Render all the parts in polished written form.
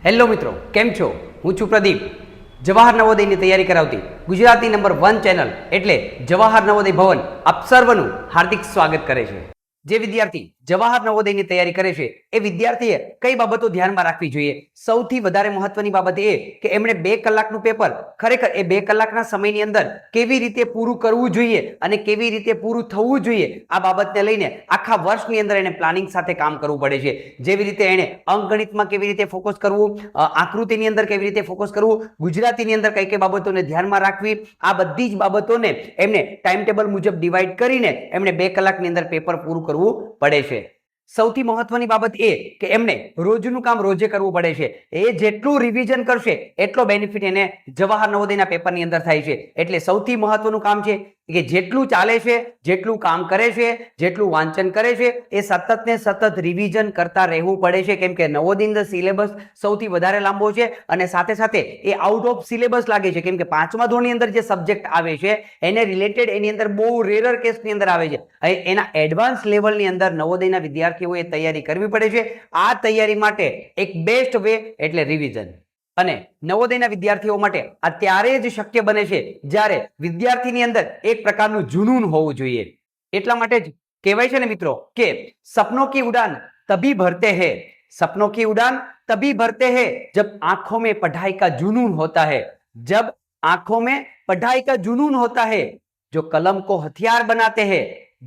Hello મિત્રો, કેમ છો? હું છું પ્રદીપ. જવાહર નવોદયની તૈયારી કરાવતી ગુજરાતી નંબર 1 ચેનલ એટલે જવાહર નવોદય ભવન આપ સર્વનું હાર્દિક સ્વાગત કરે છે. જે વિદ્યાર્થી જવાહર નવોદયની તૈયારી કરે છે એ વિદ્યાર્થીએ કઈ બાબતો ધ્યાનમાં રાખવી જોઈએ? સૌથી વધારે મહત્વની બાબત એ કે એમણે 2 કલાકનું પેપર ખરેખર એ 2 કલાકના સમયની અંદર કેવી રીતે પૂરું કરવું જોઈએ અને કેવી રીતે પૂરું થવું જોઈએ, આ બાબતને લઈને આખા વર્ષની અંદર એને પ્લાનિંગ સાથે કામ કરવું પડે છે. જેવી રીતે એને અંકગણિતમાં કેવી રીતે ફોકસ કરવું, આકૃતિની અંદર કેવી રીતે ફોકસ કરવું, ગુજરાતીની અંદર કઈ કઈ બાબતોને ધ્યાનમાં રાખવી, આ બધી જ બાબતોને એમને ટાઈમ ટેબલ મુજબ ડિવાઈડ કરીને એમણે 2 કલાકની અંદર પેપર પૂરું કરવું પડે છે. સૌથી મહત્વની બાબત એ કે એમને રોજનું કામ રોજે કરવું પડે છે. એ જેટલું રિવિઝન કરશે એટલો બેનિફિટ એને જવાહર નવોદયના પેપરની અંદર થાય છે. એટલે સૌથી મહત્વનું કામ છે કે જેટલું ચાલે છે, જેટલું કામ કરે છે, જેટલું વાંચન કરે છે એ સતત ને સતત રિવિઝન કરતા રહેવું પડે છે. કેમ કે નવોદયનો સિલેબસ સૌથી વધારે લાંબો છે અને સાથે સાથે એ આઉટ ઓફ સિલેબસ લાગે છે. કેમ કે 5મા ધોરણની અંદર જે સબ્જેક્ટ આવે છે એને રિલેટેડ એની અંદર બહુ રેરર કેસની અંદર આવે છે. એના એડવાન્સ લેવલની અંદર નવોદયના વિદ્યાર્થીઓએ તૈયારી કરવી પડે છે. આ તૈયારી માટે એક બેસ્ટ વે એટલે રિવિઝન. અને નવોદયના વિદ્યાર્થીઓ માટે આ ત્યારે જ શક્ય બને છે જ્યારે વિદ્યાર્થીની અંદર એક પ્રકારનું જુનૂન હોવું જોઈએ. એટલા માટે જ કહેવાય છે ને મિત્રો કે સપનોं की उड़ान तभी भरते हैं, सपनों की उड़ान तभी भरते हैं जब आंखों में पढ़ाई का जुनून होता है, जब आंखों में पढ़ाई का जुनून होता है, जो कलम को हथियार बनाते हैं,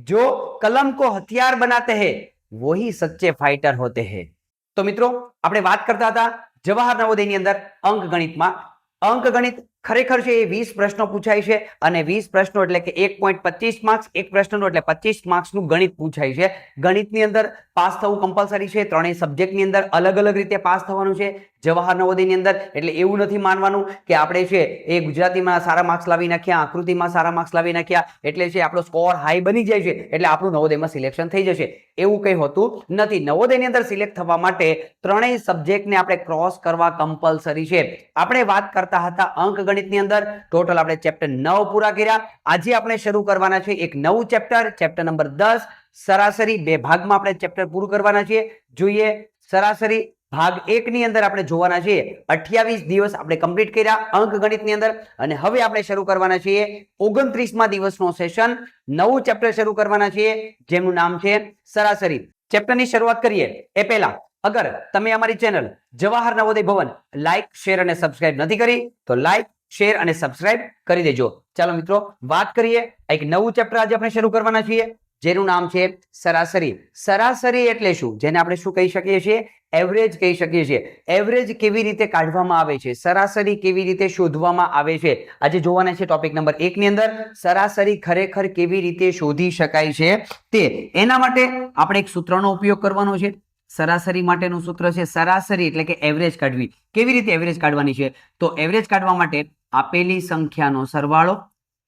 जो कलम को हथियार बनाते हैं वही सच्चे फाइटर होते हैं. તો મિત્રો આપણે વાત કરતા હતા જવાહર નવોદયની અંદર અંકગણિતમાં. અંકગણિત ખરેખર છે એ 20 પ્રશ્નો પૂછાય છે અને 20 પ્રશ્નો એટલે કે 1.25 માર્ક્સ, એક પ્રશ્નનો એટલે 25 માર્ક્સનું ગણિત પૂછાય છે. ગણિતની અંદર પાસ થવું કમ્પલસરી છે. ત્રણેય સબ્જેક્ટની અંદર અલગ અલગ રીતે પાસ થવાનું છે જવાહર નવોદયની અંદર. એટલે એવું નથી માનવાનું કે આપણે છે એ ગુજરાતીમાં સારા માર્ક્સ લાવી નાખ્યા, આકૃતિમાં સારા માર્ક્સ લાવી નાખ્યા એટલે છે આપણો સ્કોર હાઈ બની જાય છે એટલે આપણું નવોદયમાં સિલેક્શન થઈ જશે. એવું કંઈ હોતું નથી. નવોદયની અંદર સિલેક્ટ થવા માટે ત્રણેય સબ્જેક્ટને આપણે ક્રોસ કરવા કમ્પલસરી છે. આપણે વાત કરતા હતા અંકગણિતની અંદર ટોટલ આપણે ચેપ્ટર 9 પૂરા કર્યા. આજે આપણે શરૂ કરવાના છે એક નવું ચેપ્ટર, ચેપ્ટર નંબર 10 સરાસરી. 2 ભાગમાં આપણે ચેપ્ટર પૂરું કરવાના છીએ. જોઈએ સરાસરી ભાગ 1 ની અંદર આપણે જોવાના છીએ 28 દિવસ આપણે કમ્પ્લીટ કર્યા અંકગણિતની અંદર અને હવે આપણે શરૂ કરવાના છીએ 29મા દિવસનો સેશન. નવું ચેપ્ટર શરૂ કરવાના છીએ જેનું નામ છે સરાસરી. ચેપ્ટરની શરૂઆત કરીએ એ પહેલા અગર તમે અમારી ચેનલ જવાહર નવોદય ભવન લાઈક, શેર અને સબસ્ક્રાઇબ નથી કરી તો લાઈક, શેર અને સબસ્ક્રાઇબ કરી દેજો. ચાલો મિત્રો વાત કરીએ. એક નવું ચેપ્ટર આજે આપણે શરૂ કરવાના છીએ જેનું નામ છે સરાસરી. સરાસરી એટલે શું? જેને આપણે શું કહી શકીએ છીએ? એવરેજ કહી શકીએ છીએ. એવરેજ કેવી રીતે કાઢવામાં આવે છે, સરાસરી કેવી રીતે શોધવામાં આવે છે, આજે જોવાના છે ટોપિક નંબર 1 ની અંદર. સરાસરી ખરેખર કેવી રીતે શોધી શકાય છે તે એના માટે આપણે એક સૂત્રનો ઉપયોગ કરવાનો છે. સરાસરી માટેનું સૂત્ર છે સરાસરી એટલે કે એવરેજ કાઢવી. કેવી રીતે એવરેજ કાઢવાની છે? તો એવરેજ કાઢવા માટે આપેલી સંખ્યાનો સરવાળો,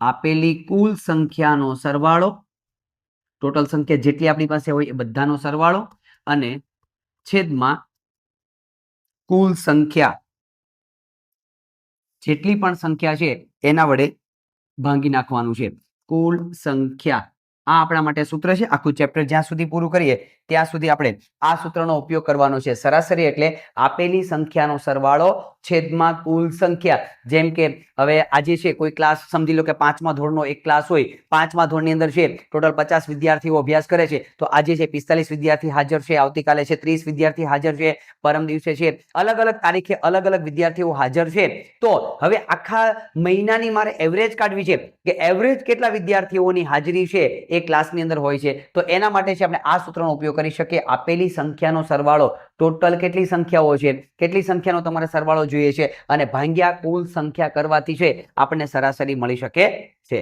આપેલી કુલ સંખ્યાનો સરવાળો, ટોટલ સંખ્યા જેટલી આપણી પાસે હોય એ બધાનો સરવાળો અને છેદમાં કુલ સંખ્યા, જેટલી પણ સંખ્યા છે એના વડે ભાંગી નાખવાનું છે. કુલ સંખ્યા આ આપણા માટે સૂત્ર છે. આખું ચેપ્ટર જ્યાં સુધી પૂરું કરીએ ત્યાં સુધી આપણે આ સૂત્રનો ઉપયોગ કરવાનો છે. સરાસરી એટલે આપેલી સંખ્યાનો સરવાળો છેદમાં કુલ સંખ્યા. જેમ કે હવે આજે છે કોઈ ક્લાસ, સમજી લો કે 5મા ધોરણનો એક ક્લાસ હોય, 5મા ધોરણની અંદર છે ટોટલ 50 વિદ્યાર્થીઓ અભ્યાસ કરે છે તો આજે છે 45 વિદ્યાર્થી હાજર છે, આવતીકાલે છે 30 વિદ્યાર્થી હાજર છે, પરમ દિવસે છે અલગ અલગ તારીખે અલગ અલગ વિદ્યાર્થીઓ હાજર છે. તો હવે આખા મહિનાની મારે એવરેજ કાઢવી છે કે એવરેજ કેટલા વિદ્યાર્થીઓની હાજરી છે એ ક્લાસની અંદર હોય છે. તો એના માટે છે આપણે આ સૂત્રનો ઉપયોગ કરી શકીએ. આપેલી સંખ્યાનો સરવાળો, ટોટલ કેટલી સંખ્યાઓ છે, કેટલી સંખ્યાનો તમારે સરવાળો જોઈએ છે અને ભાગ્યા કુલ સંખ્યા કરવાથી છે આપણને સરાસરી મળી શકે છે.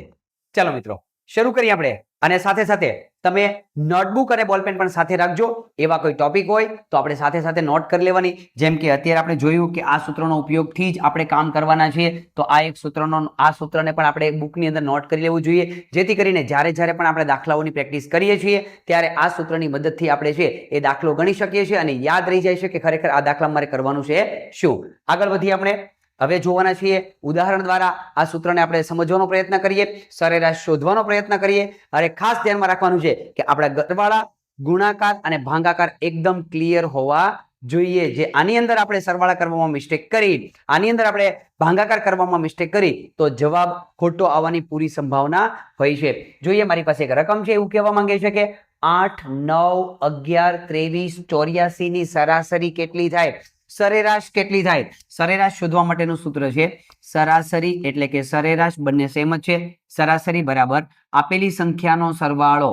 ચાલો મિત્રો શરૂ કરીએ આપણે. અને સાથે સાથે તમે નોટબુક અને બોલપેન પણ સાથે રાખજો. એવા કોઈ ટોપિક હોય તો આપણે સાથે સાથે નોટ કરી લેવાની. જેમ કે અત્યારે આપણે જોયું કે આ સૂત્રનો ઉપયોગથી જ આપણે કામ કરવાના છીએ તો આ એક સૂત્રને પણ આપણે બુકની અંદર નોટ કરી લેવું જોઈએ જેથી કરીને જ્યારે પણ આપણે દાખલાઓની પ્રેક્ટિસ કરીએ છીએ ત્યારે આ સૂત્રની મદદથી આપણે છે એ દાખલો ગણી શકીએ છીએ અને યાદ રહી જાય છે કે ખરેખર આ દાખલા મારે કરવાનું છે શું. આગળ વધીએ આપણે. હવે જોવાના છીએ ઉદાહરણ દ્વારા આ સૂત્રને આપણે સમજવાનો પ્રયત્ન કરીએ, સરેરાશ શોધવાનો પ્રયત્ન કરીએ. અને ખાસ ધ્યાનમાં રાખવાનું છે કે આપણા સરવાળા, ગુણાકાર અને ભાગાકાર એકદમ ક્લિયર હોવા જોઈએ. જે આની અંદર આપણે સરવાળા કરવામાં મિસ્ટેક કરી, આની અંદર આપણે ભાગાકાર કરવામાં મિસ્ટેક કરી, તો જવાબ ખોટો આવવાની પૂરી સંભાવના હોય છે. જોઈએ, મારી પાસે એક રકમ છે, એવું કહેવા માંગે છે કે 8, 9, 11, 23, 84 ની સરાસરી કેટલી થાય? સરેરાશ કેટલી થાય? સરેરાશ શોધવા માટેનું સૂત્ર છે સરાસરી, એટલે કે સરેરાશ બંને સેમ જ છે. સરાસરી બરાબર આપેલી સંખ્યાનો સરવાળો,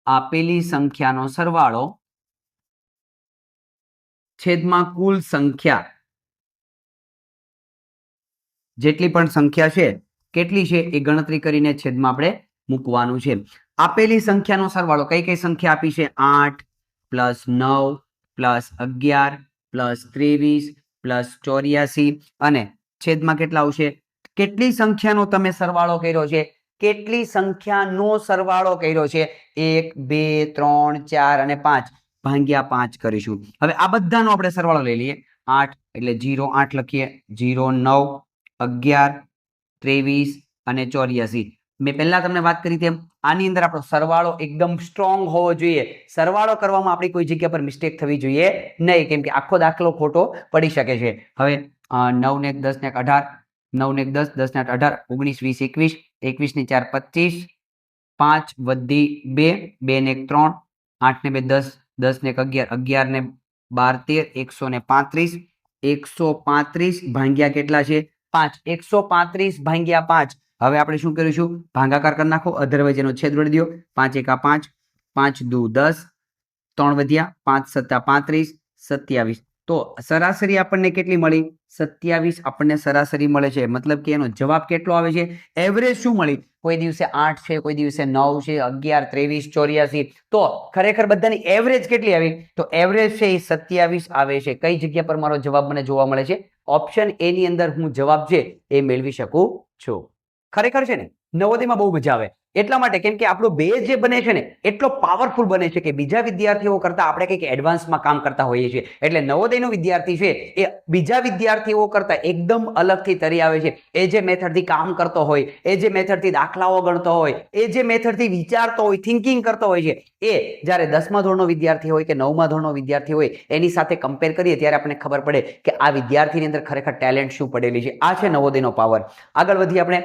આપેલી સંખ્યાનો સરવાળો છેદમાં કુલ સંખ્યા, જેટલી પણ સંખ્યા છે કેટલી છે એ ગણતરી કરીને છેદમાં આપણે મૂકવાનું છે. આપેલી સંખ્યાનો સરવાળો કઈ કઈ સંખ્યા આપી છે? 8 + 9 + 11 + 23 + 84 અને છેદમાં કેટલા આવશે? કેટલી સંખ્યાનો તમે સરવાળો કર્યો છે? કેટલી સંખ્યાનો સરવાળો કર્યો છે? 1, 2, 3, 4 અને 5 ભાગ્યા 5 કરીશું. હવે આ બધાનો આપણે સરવાળો લઈ લઈએ. 8 એટલે 0, 8 લખીએ, 0, 9, 11, 23 અને 84. મેં પહેલા તમને વાત કરી તેમ આની અંદર આપણો સરવાળો એકદમ સ્ટ્રોંગ હોવો જોઈએ. સરવાળો કરવામાં આપણી કોઈ જગ્યા પર મિસ્ટેક થવી જોઈએ નહીં, કેમ કે આખો દાખલો ખોટો પડી શકે છે. હવે 9 ને 1 10 ને 18, 9 ને 1 10, 10 ને 18, 19, 20, 21, 21 ને 4 25, 5 વધી 2, 2 ને 1 3, 8 ને 2 10, 10 ને 1 11, 11 ને 12 13, 135 ભાગ્યા કેટલા છે? 5. 135 ભાગ્યા 5. હવે આપણે શું કરીશું? ભાગાકાર કરી નાખો, અધરવાઇઝ એનો છેદ વળી દો. 5 એકા 5, 5 દુ 10, 3 વધ્યા, 5 સત્તા 35, 27. તો સરાસરી આપણને કેટલી મળી? 27 આપણને સરાસરી મળે છે. મતલબ કે એનો જવાબ કેટલો આવે છે? એવરેજ શું મળી? કોઈ દિવસે 8 છે, કોઈ દિવસે 9 છે, 11, 23, 84. તો ખરેખર બધાની એવરેજ કેટલી આવી? તો એવરેજ છે એ 27 આવે છે. કઈ જગ્યા પર મારો જવાબ મને જોવા મળે છે? ઓપ્શન એ ની અંદર હું જવાબ છે એ મેળવી શકું છું. ખરેખર છે ને નવોદયમાં બહુ મજા આવે, એટલા માટે કેમ કે આપણો બેઝ જે બને છે ને એટલો પાવરફુલ બને છે કે બીજા વિદ્યાર્થીઓ કરતા આપણે કંઈક એડવાન્સમાં કામ કરતા હોઈએ છીએ. એટલે નવોદયનો વિદ્યાર્થી છે એ બીજા વિદ્યાર્થીઓ કરતા એકદમ અલગથી તરી આવે છે. એ જે મેથડથી કામ કરતો હોય, એ જે મેથડથી દાખલાઓ ગણતો હોય, એ જે મેથડથી વિચારતો હોય, થિંકિંગ કરતો હોય છે, એ જ્યારે 10મા ધોરણનો વિદ્યાર્થી હોય કે 9મા ધોરણનો વિદ્યાર્થી હોય એની સાથે કમ્પેર કરીએ ત્યારે આપણને ખબર પડે કે આ વિદ્યાર્થીની અંદર ખરેખર ટેલેન્ટ શું પડેલી છે. આ છે નવોદયનો પાવર. આગળ વધી આપણે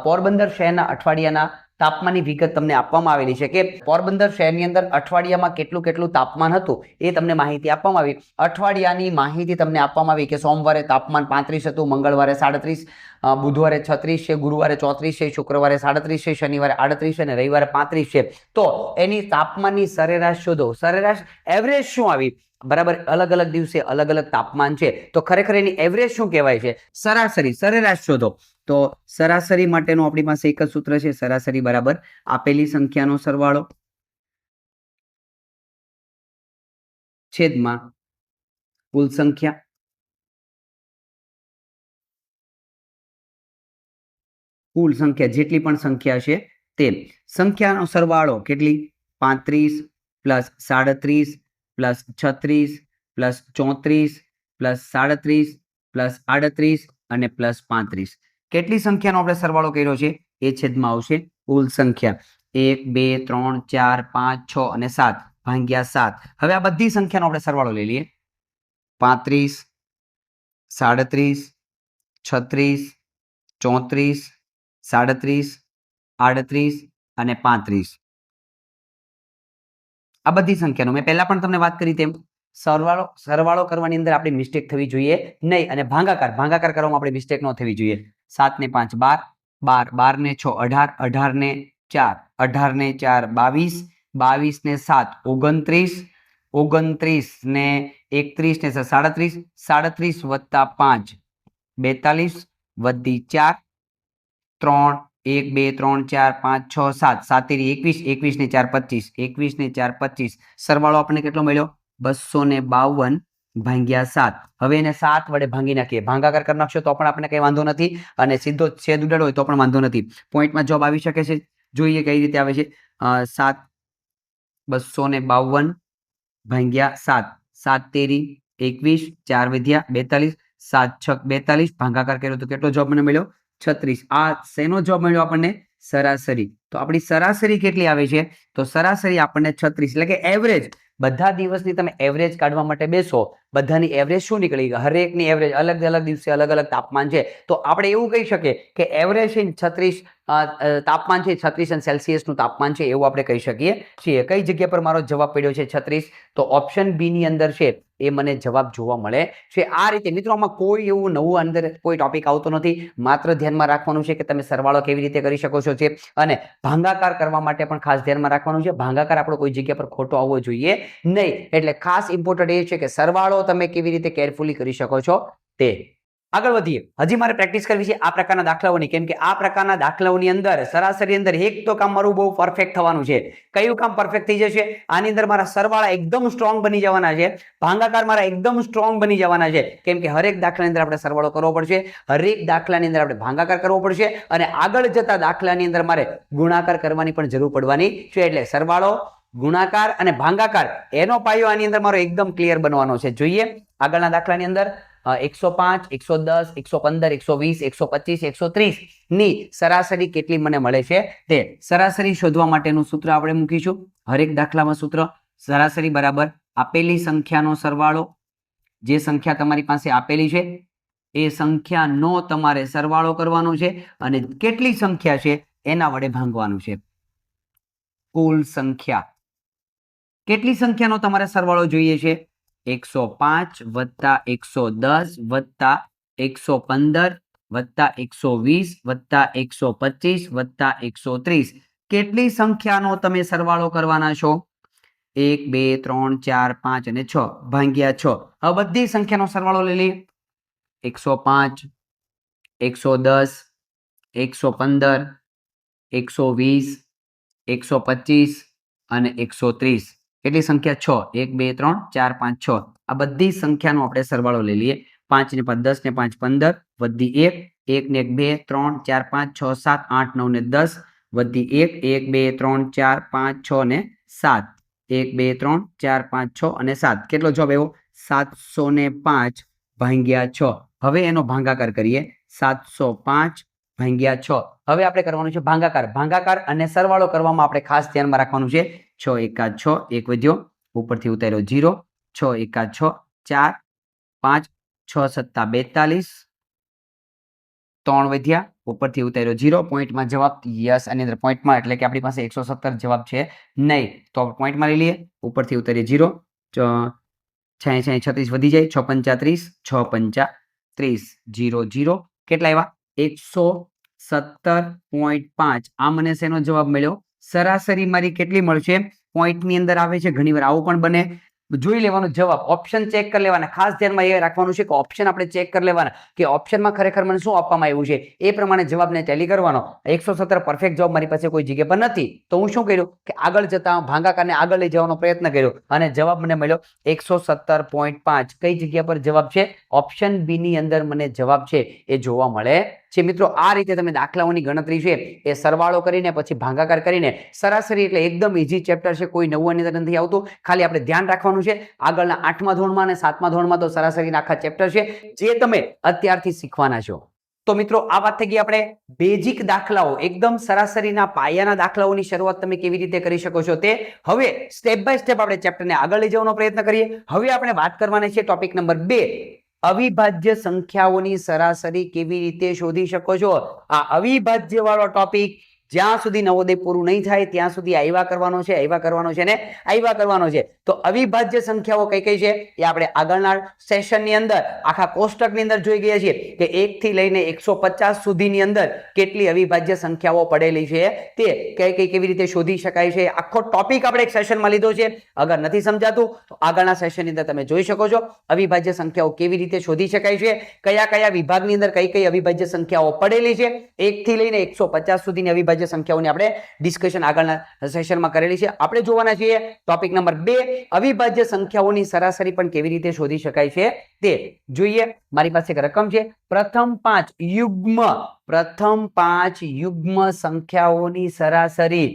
પોરબંદર શહેરના અઠવાડિયાના તાપમાનની વિગત તમને આપવામાં આવેલી છે કે પોરબંદર શહેરની અંદર અઠવાડિયામાં કેટલું તાપમાન હતું એ તમને માહિતી આપવામાં આવી. અઠવાડિયાની માહિતી તમને આપવામાં આવી કે સોમવારે તાપમાન 35 હતું, મંગળવારે 37, બુધવારે 36 છે, ગુરુવારે 34 છે, શુક્રવારે 37 છે, શનિવારે 38 છે અને રવિવારે 35 છે. તો એની તાપમાનની સરેરાશ શોધો. સરેરાશ એવરેજ શું આવી? બરાબર, અલગ અલગ દિવસે અલગ અલગ તાપમાન છે, તો ખરેખર એની એવરેજ શું કહેવાય છે? સરાસરી, સરેરાશ શોધો. તો સરાસરી માટેનું આપણી પાસે એક જ સૂત્ર છે, સરાસરી બરાબર આપેલી સંખ્યાનો સરવાળો છેદમાં કુલ સંખ્યા. કુલ સંખ્યા જેટલી પણ સંખ્યા છે તે સંખ્યાનો સરવાળો કેટલી? 35 + 37 + 36 + 34 + 37 + 38 અને +35. કેટલી સંખ્યાનો આપણે સરવાળો કર્યો છે એ છેદમાં આવશે કુલ સંખ્યા. 1, 2, 3, 4, 5, 6 અને 7 ભાગ્યા 7. હવે આ બધી સંખ્યાનો આપણે સરવાળો લઈ લઈએ. 35, 37, 36, 34, 37, 38 અને 35. આ બધી સંખ્યાનો મેં પહેલા પણ તમને વાત કરી તેમ સરવાળો કરવાની અંદર આપણી મિસ્ટેક થવી જોઈએ નહીં, અને ભાગાકાર કરવામાં આપણી મિસ્ટેક ન થવી જોઈએ. 7 ને 5 12, 12 ને 6 18, 18 ને 4, 18 ને 4 22, 22 ને 7 29, 29 ને 31 ને 37, 37 વત્તા 5 42 વધી 4, 3, 1, 2, 3, 4, 5, 6, 7, 7 તેરી 21, 21 ને 4 25, 21 ને 4 25. સરવાળો આપણને કેટલો મળ્યો? 252 ભાગ્યા 7. હવે એને 7 વડે ભાંગી નાખીએ. ભાગાકાર કરી નાખશો તો પણ આપણને કંઈ વાંધો નથી, અને સીધો છેદ ઉડાડો હોય તો પણ વાંધો નથી. પોઈન્ટમાં જવાબ આવી શકે છે. જોઈએ કઈ રીતે આવે છે. 7 252 ભાગ્યા 7, 7 તેરી 21, 4 વધ્યા 42, 7 6 42. ભાગાકાર કર્યો તો કેટલો જવાબ મને મળ્યો? 36. આ શેનો જવાબ મળ્યો આપણને? સરાસરી. તો આપણી સરાસરી કેટલી આવે છે? તો સરાસરી આપણને 36, એટલે કે એવરેજ બધા દિવસની તમે એવરેજ કાઢવા માટે બેસો, બધાની એવરેજ શું નીકળી ગઈ? હરેકની એવરેજ અલગ અલગ દિવસે અલગ અલગ તાપમાન છે, તો આપણે એવું કહી શકીએ કે એવરેજ 36 તાપમાન છે, 36 સેલ્સિયસનું તાપમાન છે, એવું આપણે કહી શકીએ છીએ. કઈ જગ્યા પર મારો જવાબ પડ્યો છે 36? તો ઓપ્શન બી ની અંદર છે એ મને જવાબ જોવા મળે છે. આ રીતે મિત્રો આમાં કોઈ એવું નવું અંદર કોઈ ટોપિક આવતો નથી. માત્ર ધ્યાનમાં રાખવાનું છે કે તમે સરવાળો કેવી રીતે કરી શકો છો છે, અને ભાગાકાર કરવા માટે પણ ખાસ ધ્યાનમાં રાખવાનું છે. ભાગાકાર આપણો કોઈ જગ્યા પર ખોટો આવવો જોઈએ નહીં. એટલે ખાસ ઇમ્પોર્ટન્ટ એ છે કે સરવાળો તમે કેવી રીતે કેરફુલી કરી શકો છો તે. આગળ વધીએ. હજી મારે પ્રેક્ટિસ કરવી છે આ પ્રકારના દાખલાઓની, કેમ કે આ પ્રકારના દાખલાઓની અંદર સરાસરી અંદર એક તો કામ મારું બહુ પરફેક્ટ થવાનું છે. કયું કામ પરફેક્ટ થઈ જશે? આની અંદર મારા સરવાળા એકદમ સ્ટ્રોંગ બની જવાના છે, ભાગાકાર મારા એકદમ સ્ટ્રોંગ બની જવાના છે, કેમ કે હરેક દાખલાની અંદર આપણે સરવાળો કરવો પડશે, હરેક દાખલાની અંદર આપણે ભાગાકાર કરવો પડશે, અને આગળ જતા દાખલાની અંદર મારે ગુણાકાર કરવાની પણ જરૂર પડવાની છે. એટલે સરવાળો, ગુણાકાર અને ભાગાકાર એનો પાયો આની અંદર મારો એકદમ ક્લિયર બનવાનો છે. જોઈએ આગળના દાખલાની અંદર 105, 110, 115, 120, 125, 130 ની સરાસરી કેટલી મને મળે છે તે. સરાસરી શોધવા માટેનું સૂત્ર આપણે મૂકીશું. હરેક દાખલામાં સૂત્ર સરાસરી બરાબર આપેલી સંખ્યાનો સરવાળો, જે સંખ્યા તમારી પાસે આપેલી છે એ સંખ્યાનો તમારે સરવાળો કરવાનો છે, અને કેટલી સંખ્યા છે એના વડે ભાંગવાનું છે. કુલ સંખ્યા, કેટલી સંખ્યાનો તમારે સરવાળો જોઈએ છે? 105 વત્તા 110 વત્તા 115 વત્તા 120 વત્તા 125 વત્તા 130. કેટલી સંખ્યાનો તમે સરવાળો કરવાના છો? 1, 2, 3, 4, 5 અને 6 ભાગ્યા 6. હવે બધી સંખ્યાનો સરવાળો લઈ લઈએ. 105, 110, 115, 120, 125 અને 130. કેટલી સંખ્યા? 6. 1, 2, 3, 4, 5, 6. આ બધી સંખ્યાનો આપણે સરવાળો લઈ લઈએ. 5 ને 5 10 ને 5 15 વધી 1, 1 ને 1 2 3 4 5 6 7 8 9 ને 10 વધી 1, 1 2 3 4 5 6 ને 7. 1 2 3 4 5 6 અને 7. કેટલો જવાબ આવ્યો? 705 ભાગ્યા 6. હવે એનો ભાગાકાર કરીએ. 705 ભાગ્યા 6. હવે આપણે કરવાનું છે ભાગાકાર. ભાગાકાર અને સરવાળો કરવામાં આપણે ખાસ ધ્યાનમાં રાખવાનું છે. 6 એકા 6, 1 વધ્યો, ઉપરથી ઉતાર્યો 0. 6 એકા 6, 4, 5, 6 સત્તા 42, 3 વધ્યા, ઉપરથી ઉતાર્યો 0. પોઈન્ટમાં જવાબ યસ, આની અંદર પોઈન્ટમાં એટલે કે આપણી પાસે 117 જવાબ છે નહીં, તો પોઈન્ટમાં લઈ લઈએ. ઉપરથી ઉતારીએ 0. 6 36 વધી જાય, 6 35, 6 35, 0 0. કેટલા આવ્યા? 117.5. આ મને શેનો જવાબ મળ્યો? સરાસરી મારી કેટલી મળશે? પોઈન્ટની અંદર આવે છે, ઘણીવાર આવું પણ બને. જોઈ લેવાનો જવાબ, ઓપ્શન ચેક કરી લેવાના. ખાસ ધ્યાનમાં એ રાખવાનું છે કે ઓપ્શન આપણે ચેક કરી લેવાના કે ઓપ્શનમાં ખરેખર મને શું આપવામાં આવ્યું છે, એ પ્રમાણે જવાબને ટેલી કરવાનો. 117 પરફેક્ટ જવાબ મારી પાસે કોઈ જગ્યા પર નથી, તો હું શું કર્યું કે આગળ જતા ભાગાકારને આગળ લઈ જવાનો પ્રયત્ન કર્યો, અને જવાબ મને મળ્યો 117.5. કઈ જગ્યા પર જવાબ છે? ઓપ્શન બી ની અંદર મને જવાબ છે એ જોવા મળે છે. મિત્રો આ રીતે તમે દાખલાઓની ગણતરી છે એ સરવાળો કરીને પછી ભાગાકાર કરીને સરાસરી, એટલે એકદમ ઈઝી ચેપ્ટર છે, કોઈ નવું આની અંદર નથી આવતું. ખાલી આપણે ધ્યાન રાખવાનું છે આગળના 8મા ધોરણમાં અને 7મા ધોરણમાં તો સરાસરીના આખા ચેપ્ટર છે જે તમે અત્યારથી શીખવાના છો. તો મિત્રો આ વાત થઈ ગઈ આપણે બેઝિક દાખલાઓ, એકદમ સરાસરીના પાયાના દાખલાઓની શરૂઆત તમે કેવી રીતે કરી શકો છો તે. હવે સ્ટેપ બાય સ્ટેપ આપણે ચેપ્ટરને આગળ લઈ જવાનો પ્રયત્ન કરીએ. હવે આપણે વાત કરવાની છે ટોપિક નંબર 2, અવિભાજ્ય સંખ્યાઓની સરાસરી કેવી રીતે શોધી શકો છો. આ અવિભાજ્ય વાળો ટોપિક જ્યાં સુધી નવોદય પૂરું નહીં થાય ત્યાં સુધી આવ્યા કરવાનો છે, આવ્યા કરવાનો છે ને આવ્યા કરવાનો છે. તો અવિભાજ્ય સંખ્યાઓ કઈ કઈ છે એ આપણે આગળના સેશનની અંદર આખા કોષ્ટકની અંદર જોઈ ગયા છીએ કે 1 થી લઈને 150 સુધીની અંદર કેટલી અવિભાજ્ય સંખ્યાઓ પડેલી છે તે કઈ કઈ કેવી રીતે શોધી શકાય છે. આખો ટોપિક આપણે એક સેશનમાં લીધો છે. અગર નથી સમજાતું તો આગળના સેશનની અંદર તમે જોઈ શકો છો અવિભાજ્ય સંખ્યાઓ કેવી રીતે શોધી શકાય છે, કયા કયા વિભાગની અંદર કઈ કઈ અવિભાજ્ય સંખ્યાઓ પડેલી છે. 1 થી લઈને 150 સુધીની અવિભાજ્ય સંખ્યાઓની આપણે ડિસ્કશન આગળના સેશનમાં કરેલી છે. આપણે જોવાના છીએ ટોપિક નંબર 2, અવિભાજ્ય સંખ્યાઓની સરાસરી પણ કેવી રીતે શોધી શકાય છે તે. જોઈએ મારી પાસે એક રકમ છે, પ્રથમ 5 યુગ્મ સંખ્યાઓની સરાસરી.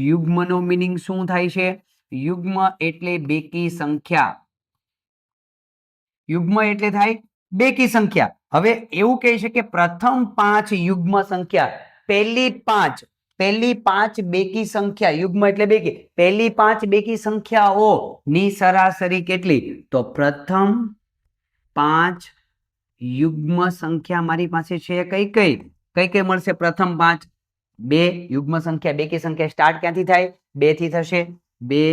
યુગ્મનો મીનિંગ શું થાય છે? યુગ્મ એટલે બેકી સંખ્યા. યુગ્મ એટલે થાય બેકી સંખ્યા. હવે એવું કહે છે કે પ્રથમ 5 યુગ્મ સંખ્યા, પહેલી 5 પહેલી 5 બેકી સંખ્યા, યુગ્મ એટલે બેકી, પહેલી 5 બેકી સંખ્યાઓ ની સરાસરી કેટલી? તો પ્રથમ 5 યુગ્મ સંખ્યા મારી પાસે છે કઈ કઈ કઈ કઈ મળશે? પ્રથમ 5 બે યુગ્મ સંખ્યા, બેકી સંખ્યા સ્ટાર્ટ ક્યાંથી થાય? 2 થી થશે. 2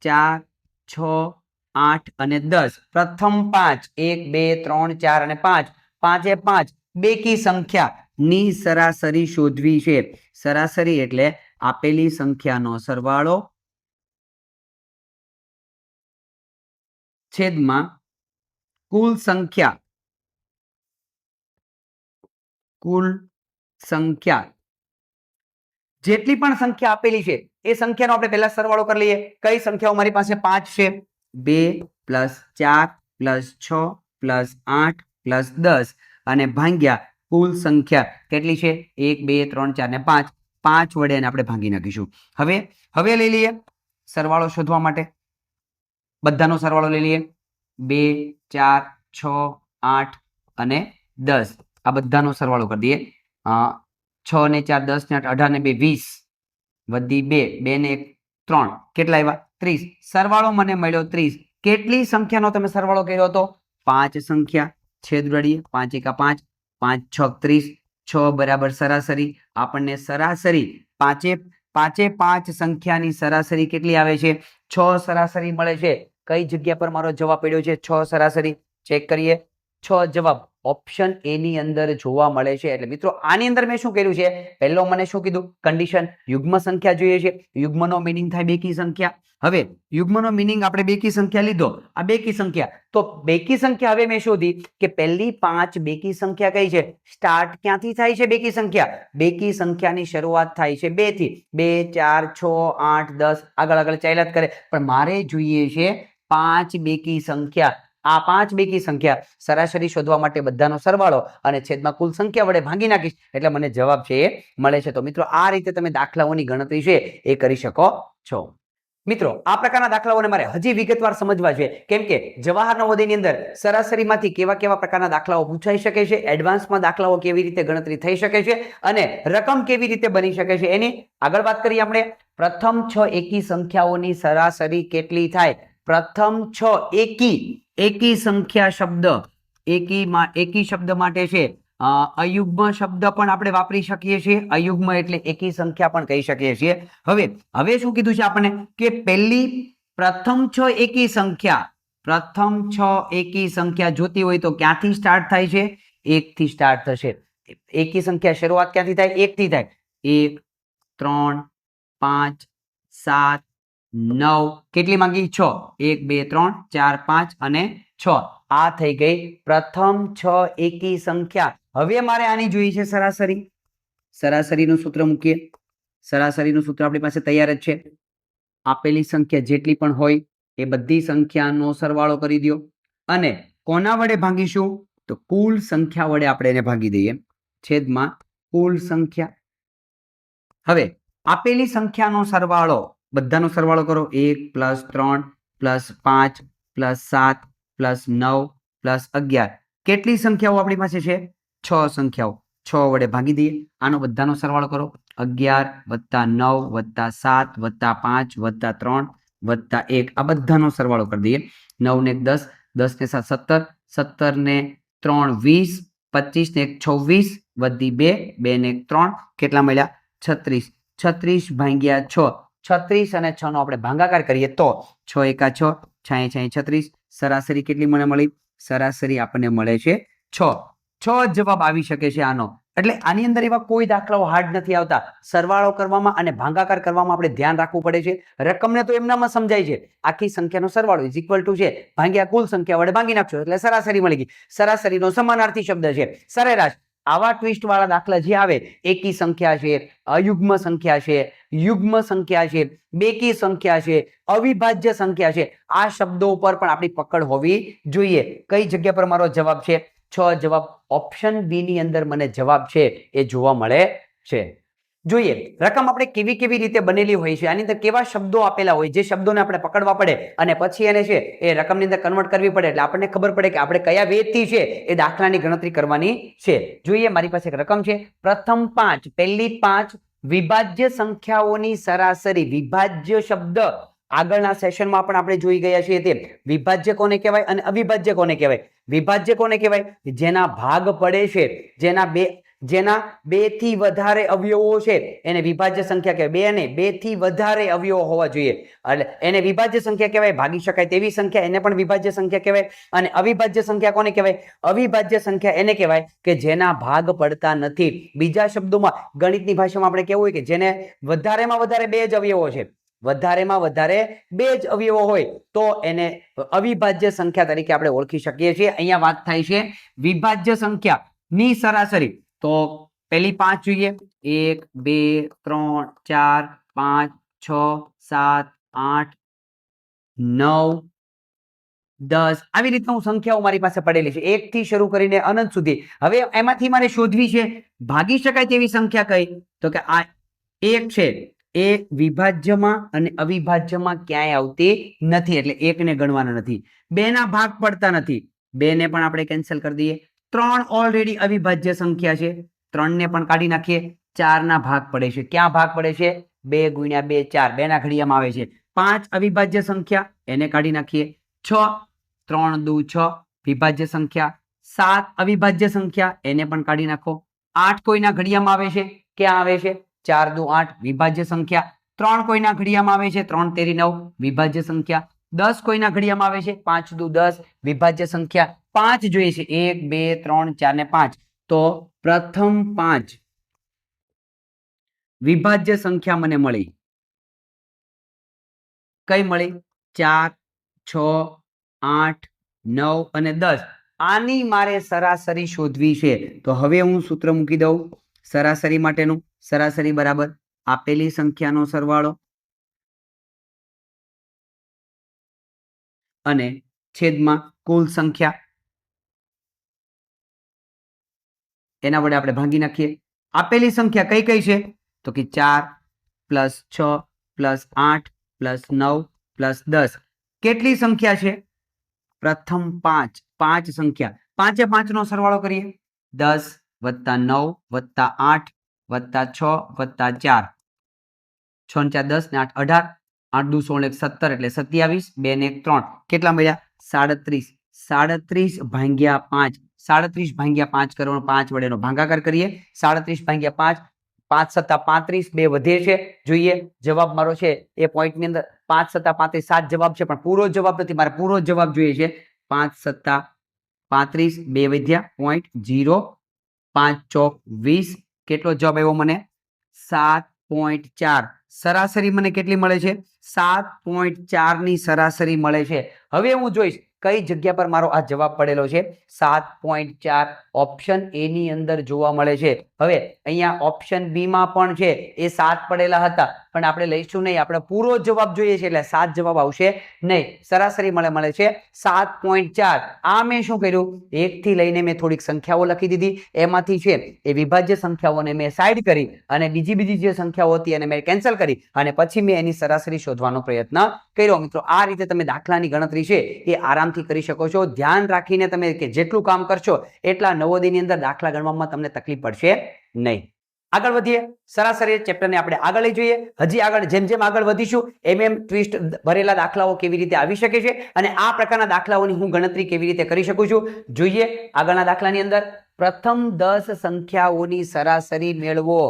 4 6 8 અને 10. પ્રથમ 5 1 2 3 4 અને 5, 5 એ 5 બેકી સંખ્યા ની સરાસરી શોધવી છે. સરાસરી એટલે આપેલી સંખ્યાનો સરવાળો છેદમાં કુલ સંખ્યા, કુલ સંખ્યા જેટલી પણ સંખ્યા આપેલી છે એ સંખ્યાનો આપણે પહેલા સરવાળો કરી લઈએ. કઈ સંખ્યાઓ મારી પાસે 5 છે? 2 + 4 + 6 + 8 + 10 અને ભાગ્યા કુલ સંખ્યા કેટલી છે? 1 2 3 4 ને 5. 5 વડે આપણે ભાગી નાખીશું. હવે લઈ લઈએ સરવાળો શોધવા માટે. બધાનો સરવાળો લઈ લઈએ. 2 4 6 8 અને 10 આ બધાનો સરવાળો કરી દઈએ. 6 ને 4 10 ને 8 18 ને 2 20 વધી 2 2 ને 1 3 કેટલા આવ્યા? 30. સરવાળો મને મળ્યો 30. કેટલી સંખ્યાનો તમે સરવાળો કર્યો હતો? 5 સંખ્યા. છેદ ઉડાડીએ. 5 એકા 5 5 6 30. 6 બરાબર સરાસરી. આપણને સરાસરી પાંચે 5 સંખ્યાની સરાસરી કેટલી આવે છે? 6 સરાસરી મળે છે. કઈ જગ્યા પર મારો જવાબ પડ્યો છે? 6 સરાસરી. ચેક કરીએ. 6 જવાબ ઓપ્શન એ ની અંદર જોવા મળે છે. એટલે મિત્રો આની અંદર મેં શું કર્યું છે? પહેલો મને શું કીધું? કન્ડિશન યુગ્મ સંખ્યા જોઈએ છે. યુગ્મનો મીનિંગ થાય બેકી સંખ્યા. હવે યુગ્મનો મીનિંગ આપણે બેકી સંખ્યા લીધો. આ બેકી સંખ્યા, તો બેકી સંખ્યા હવે મેં શોધી કે પહેલી 5 બેકી સંખ્યા કઈ છે? સ્ટાર્ટ ક્યાંથી થાય છે? બેકી સંખ્યા, બેકી સંખ્યાની શરૂઆત થાય છે 2 થી. 2 4 6 8 10 આગળ આગળ ચાલ્યા કરે. પણ મારે જોઈએ છે 5 બેકી સંખ્યા. આ 5 બેકી સંખ્યા સરાસરી શોધવા માટે બધાનો સરવાળો અને છેદમાં કુલ સંખ્યા વડે ભાગી નાખીશ એટલે મને જવાબ છે એ મળે છે. તો મિત્રો આ રીતે તમે દાખલાઓની ગણતરી છે એ કરી શકો છો. મિત્રો આ પ્રકારના દાખલાઓને મારે હજી વિગતવાર સમજવા છે, કેમ કે જવાહર નવોદયની અંદર સરાસરીમાંથી કેવા કેવા પ્રકારના દાખલાઓ પૂછાઈ શકે છે, એડવાન્સમાં દાખલાઓ કેવી રીતે ગણતરી થઈ શકે છે અને રકમ કેવી રીતે બની શકે છે એની આગળ વાત કરીએ આપણે. પ્રથમ 6 એકી સંખ્યાઓની સરાસરી કેટલી થાય? પ્રથમ 6 એકી સંખ્યા શબ્દ, એકી શબ્દ માટે છે અયુગ્મ શબ્દ પણ આપણે વાપરી શકીએ છીએ. અયુગ્મ એટલે એકી સંખ્યા પણ કહી શકીએ છીએ. હવે શું કીધું છે આપણને કે પ્રથમ 6 એકી સંખ્યા, પ્રથમ 6 એકી સંખ્યા જોતી હોય તો ક્યાંથી સ્ટાર્ટ થાય છે? 1 થી સ્ટાર્ટ થશે. એકી સંખ્યા શરૂઆત ક્યાંથી થાય? 1 થી થાય. 1 3 5 7 9 કેટલી માંગી? 6. 1 2 3 4 5 અને 6. આ થઈ ગઈ પ્રથમ 6 એકી સંખ્યા. હવે મારે આની જોઈએ છે સરાસરી. સરાસરીનું સૂત્ર મૂકીએ. સરાસરીનું સૂત્ર આપણી પાસે તૈયાર જ છે. આપેલી સંખ્યા જેટલી પણ હોય એ બધી સંખ્યાનો સરવાળો કરી દો અને કોના વડે ભાગીશું? તો કુલ સંખ્યા વડે આપણે એને ભાગી દઈએ. છેદમાં કુલ સંખ્યા. હવે આપેલી સંખ્યાનો સરવાળો, બધાનો સરવાળો કરો. 1 + 3 + 5 + 7 + 9 + 11 કેટલી સંખ્યાઓ આપણી પાસે છે? 6 સંખ્યાઓ. 6 વડે ભાગી દઈએ. આનો બધાનો સરવાળો કરો. 11 + 9 + 7 + 5 + 3 + 1 આ બધાનો સરવાળો કરી દઈએ. 9 ને 1 10, 10 ને 7 17, 17 ને 3 20, 25 ને 1 26 વધી 2, 2 ને 1 3 કેટલા મળ્યા? 36. 36 ભાગ્યા 6. 36 અને 6 નો આપણે ભાગાકાર કરીએ તો 6 એકા 6, 6 6 36. સરાસરી કેટલી મને મળી? સરાસરી આપણને મળે છે 6. 6 જવાબ આવી શકે છે આનો. એટલે આની અંદર એવા કોઈ દાખલાઓ હાર્ડ નથી આવતા. સરવાળો કરવામાં અને ભાગાકાર કરવામાં આપણે ધ્યાન રાખવું પડે છે. રકમને તો એમનામાં સમજાય છે. આખી સંખ્યાનો સરવાળો ઇઝ ઇક્વલ ટુ છે ભાગ્યા કુલ સંખ્યા વડે ભાગી નાખશો એટલે સરાસરી મળી ગઈ. સરાસરીનો સમાનાર્થી શબ્દ છે સરેરાશ. આવા ટ્વિસ્ટ વાળા દાખલા જે આવે, એકી સંખ્યા છે, અયુગ્મ સંખ્યા છે, યુગ્મ સંખ્યા છે, બેકી સંખ્યા છે, અવિભાજ્ય સંખ્યા છે, આ શબ્દો ઉપર પણ આપણી પકડ હોવી જોઈએ. કઈ જગ્યા પર મારો જવાબ છે? 6 જવાબ ઓપ્શન બી ની અંદર મને જવાબ છે એ જોવા મળે છે. જોઈએ રકમ આપણે કેવી કેવી રીતે બનેલી હોય છે. આની અંદર કેવા શબ્દો આપેલા હોય જે શબ્દોને આપણે પકડવા પડે અને પછી એને છે એ રકમની અંદર કન્વર્ટ કરવી પડે એટલે આપણને ખબર પડે કે આપણે કયા વેદથી છે એ દાખલાની ગણતરી કરવાની છે. જોઈએ મારી પાસે એક રકમ છે. પ્રથમ 5, પહેલી 5 વિભાજ્ય સંખ્યાઓની સરાસરી. વિભાજ્ય શબ્દ આગળના સેશનમાં પણ આપણે જોઈ ગયા છીએ તેમ વિભાજ્ય કોને કહેવાય અને અવિભાજ્ય કોને કહેવાય. વિભાજ્ય કોને કહેવાય? જેના ભાગ પડે છે, જેના બે થી વધારે અવયવો છે એને વિભાજ્ય સંખ્યા કહેવાય. બે અને બે થી વધારે અવયવો હોવા જોઈએ એટલે એને વિભાજ્ય સંખ્યા કહેવાય. ભાગી શકાય તેવી સંખ્યા એને પણ વિભાજ્ય સંખ્યા કહેવાય. અને અવિભાજ્ય સંખ્યા કોને કહેવાય? અવિભાજ્ય સંખ્યા એને કહેવાય કે જેના ભાગ પડતા નથી. બીજા શબ્દોમાં ગણિતની ભાષામાં આપણે કેવું હોય કે જેને વધારેમાં વધારે બે જ અવયવો છે, વધારેમાં વધારે બે જ અવયવો હોય તો એને અવિભાજ્ય સંખ્યા તરીકે આપણે ઓળખી શકીએ છીએ. અહીંયા વાત થાય છે વિભાજ્ય સંખ્યાની સરાસરી. તો પહેલી 5 જોઈએ. 1 2 3 4 5 6 7 8 9 10 આવી રીતના સંખ્યાઓ મારી પાસે પડેલી છે, 1 થી શરૂ કરીને અનંત સુધી. હવે એમાંથી મારે શોધવી છે ભાગી શકાય તેવી સંખ્યા કઈ? તો કે આ 1 છે એ વિભાજ્યમાં અને અવિભાજ્યમાં ક્યાંય આવતી નથી એટલે 1 ને ગણવાના નથી. 2 ના ભાગ પડતા નથી, 2 ને પણ આપણે કેન્સલ કરી દઈએ. 3 ઓલરેડી અવિભાજ્ય સંખ્યા છે, 3 ને પણ કાઢી નાખીએ. 4 ના ભાગ પડે છે, ક્યાં ભાગ પડે છે? 2 ગુણ્યા 2 4, 2 ના ઘડિયામાં આવે છે. 5 અવિભાજ્ય સંખ્યા એને કાઢી નાખીએ. 6 3 દુ 6 વિભાજ્ય સંખ્યા. 7 અવિભાજ્ય સંખ્યા એને પણ કાઢી નાખો. 8 કોઈના ઘડિયામાં આવે છે, ક્યાં આવે છે? 4 દુ 8 વિભાજ્ય સંખ્યા. 3 કોઈના ઘડિયામાં આવે છે, 3 તેરી 9 વિભાજ્ય સંખ્યા. 10 કોઈના ઘડિયામાં આવે છે, 5 દુ 10 વિભાજ્ય સંખ્યા. 5 જોઈએ છે, 1 2 3 4 ને 5. તો પ્રથમ 5 વિભાજ્ય સંખ્યા મને મળી. કઈ મળી? 4 6 8 9 અને 10. આની મારે સરાસરી શોધવી છે. તો હવે હું સૂત્ર મૂકી દઉં સરાસરી માટેનું. સરાસરી બરાબર આપેલી સંખ્યાનો સરવાળો અને છેદમાં કુલ સંખ્યા. એના વડે આપણે ભાગી નાખીએ. આપેલી સંખ્યા કઈ કઈ છે? તો કે 4 પ્લસ 6 પ્લસ 8 પ્લસ 9 પ્લસ 10. કેટલી સંખ્યા છે? પ્રથમ 5 5 સંખ્યા. 5 એ 5 નો સરવાળો કરીએ. 10 વત્તા 9 વત્તા 8 વત્તા 6 વત્તા 4, 6 ને 4 10 ને 8 18, 8 દુ 16 17 એટલે 27, 2 ને 1 3 કેટલા મળ્યા? 37. 37 ભાગ્યા 5, 37 ભાગ્યા 5 કરવાનો, 5 વડેનો ભાગાકાર કરીએ. 37 ભાગ્યા 5, 5 સત્તા 35, 2 વધે છે. જોઈએ જવાબ મારો છે એ પોઈન્ટ ની અંદર 5 સત્તા 35 7 જવાબ છે, પણ પૂરો જવાબ નથી, મારે પૂરો જવાબ જોઈએ છે. 5 સત્તા 35, 2 વધ્યા 0.0, 5 ચોક 20. કેટલો જવાબ આવ્યો મને? 7.4. સરાસરી મને કેટલી મળે છે? 7.4 ની સરાસરી મળે છે. હવે હું જોઈશ કઈ જગ્યા પર મારો આ જવાબ પડેલો છે. 7.4 ઓપ્શન એ ની અંદર જોવા મળે છે. હવે અહીંયા ઓપ્શન બી માં પણ છે એ 7 પડેલા હતા, પણ આપણે લઈશું નહીં, આપણે પૂરો જવાબ જોઈએ છે એટલે 7 જવાબ આવશે નહીં. સરાસરી મળે છે 7.4. આ મેં શું કર્યું? 1 થી લઈને મેં થોડીક સંખ્યાઓ લખી દીધી, એમાંથી છે એ વિભાજ્ય સંખ્યાઓને મેં સાઈડ કરી અને બીજી જે સંખ્યાઓ હતી એને મેં કેન્સલ કરી અને પછી મેં એની સરાસરી શોધવાનો પ્રયત્ન કર્યો. મિત્રો આ રીતે તમે દાખલાની ગણતરી છે એ આરામથી કરી શકો છો. ધ્યાન રાખીને તમે કે જેટલું કામ કરશો એટલા નવોદયની અંદર દાખલા ગણવામાં તમને તકલીફ પડશે નહીં. આગળ વધીએ. સરાસરી ચેપ્ટરને આપણે આગળ લઈ જોઈએ. હજી આગળ જેમ આગળ વધીશું એમ ટ્વિસ્ટ ભરેલા દાખલાઓ કેવી રીતે આવી શકે છે અને આ પ્રકારના દાખલાઓની હું ગણતરી કેવી રીતે કરી શકું છું. જોઈએ આગળના દાખલાની અંદર પ્રથમ 10 સંખ્યાઓની સરાસરી મેળવો.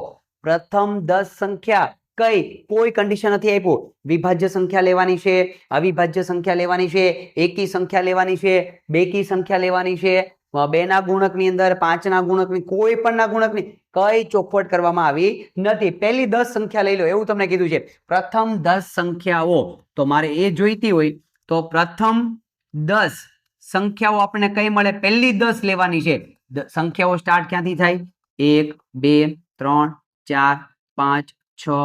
પ્રથમ 10 સંખ્યા કઈ? કોઈ કન્ડિશન નથી આપ્યું. વિભાજ્ય સંખ્યા લેવાની છે, અવિભાજ્ય સંખ્યા લેવાની છે, એકી સંખ્યા લેવાની છે, બેકી સંખ્યા લેવાની છે, 2 ના ગુણકની અંદર 5 ના ગુણકની, કોઈ પણ ના ગુણકની કઈ ચોખવટ કરવામાં આવી નથી. પહેલી 10 સંખ્યા લઈ લો એવું તમને કીધું છે. પ્રથમ 10 સંખ્યાઓ તો મારે એ જોઈતી હોય તો પ્રથમ 10 સંખ્યાઓ આપણને કઈ મળે? પહેલી 10 લેવાની છે. સંખ્યાઓ સ્ટાર્ટ ક્યાંથી થાય? 1 2 3 4 5 6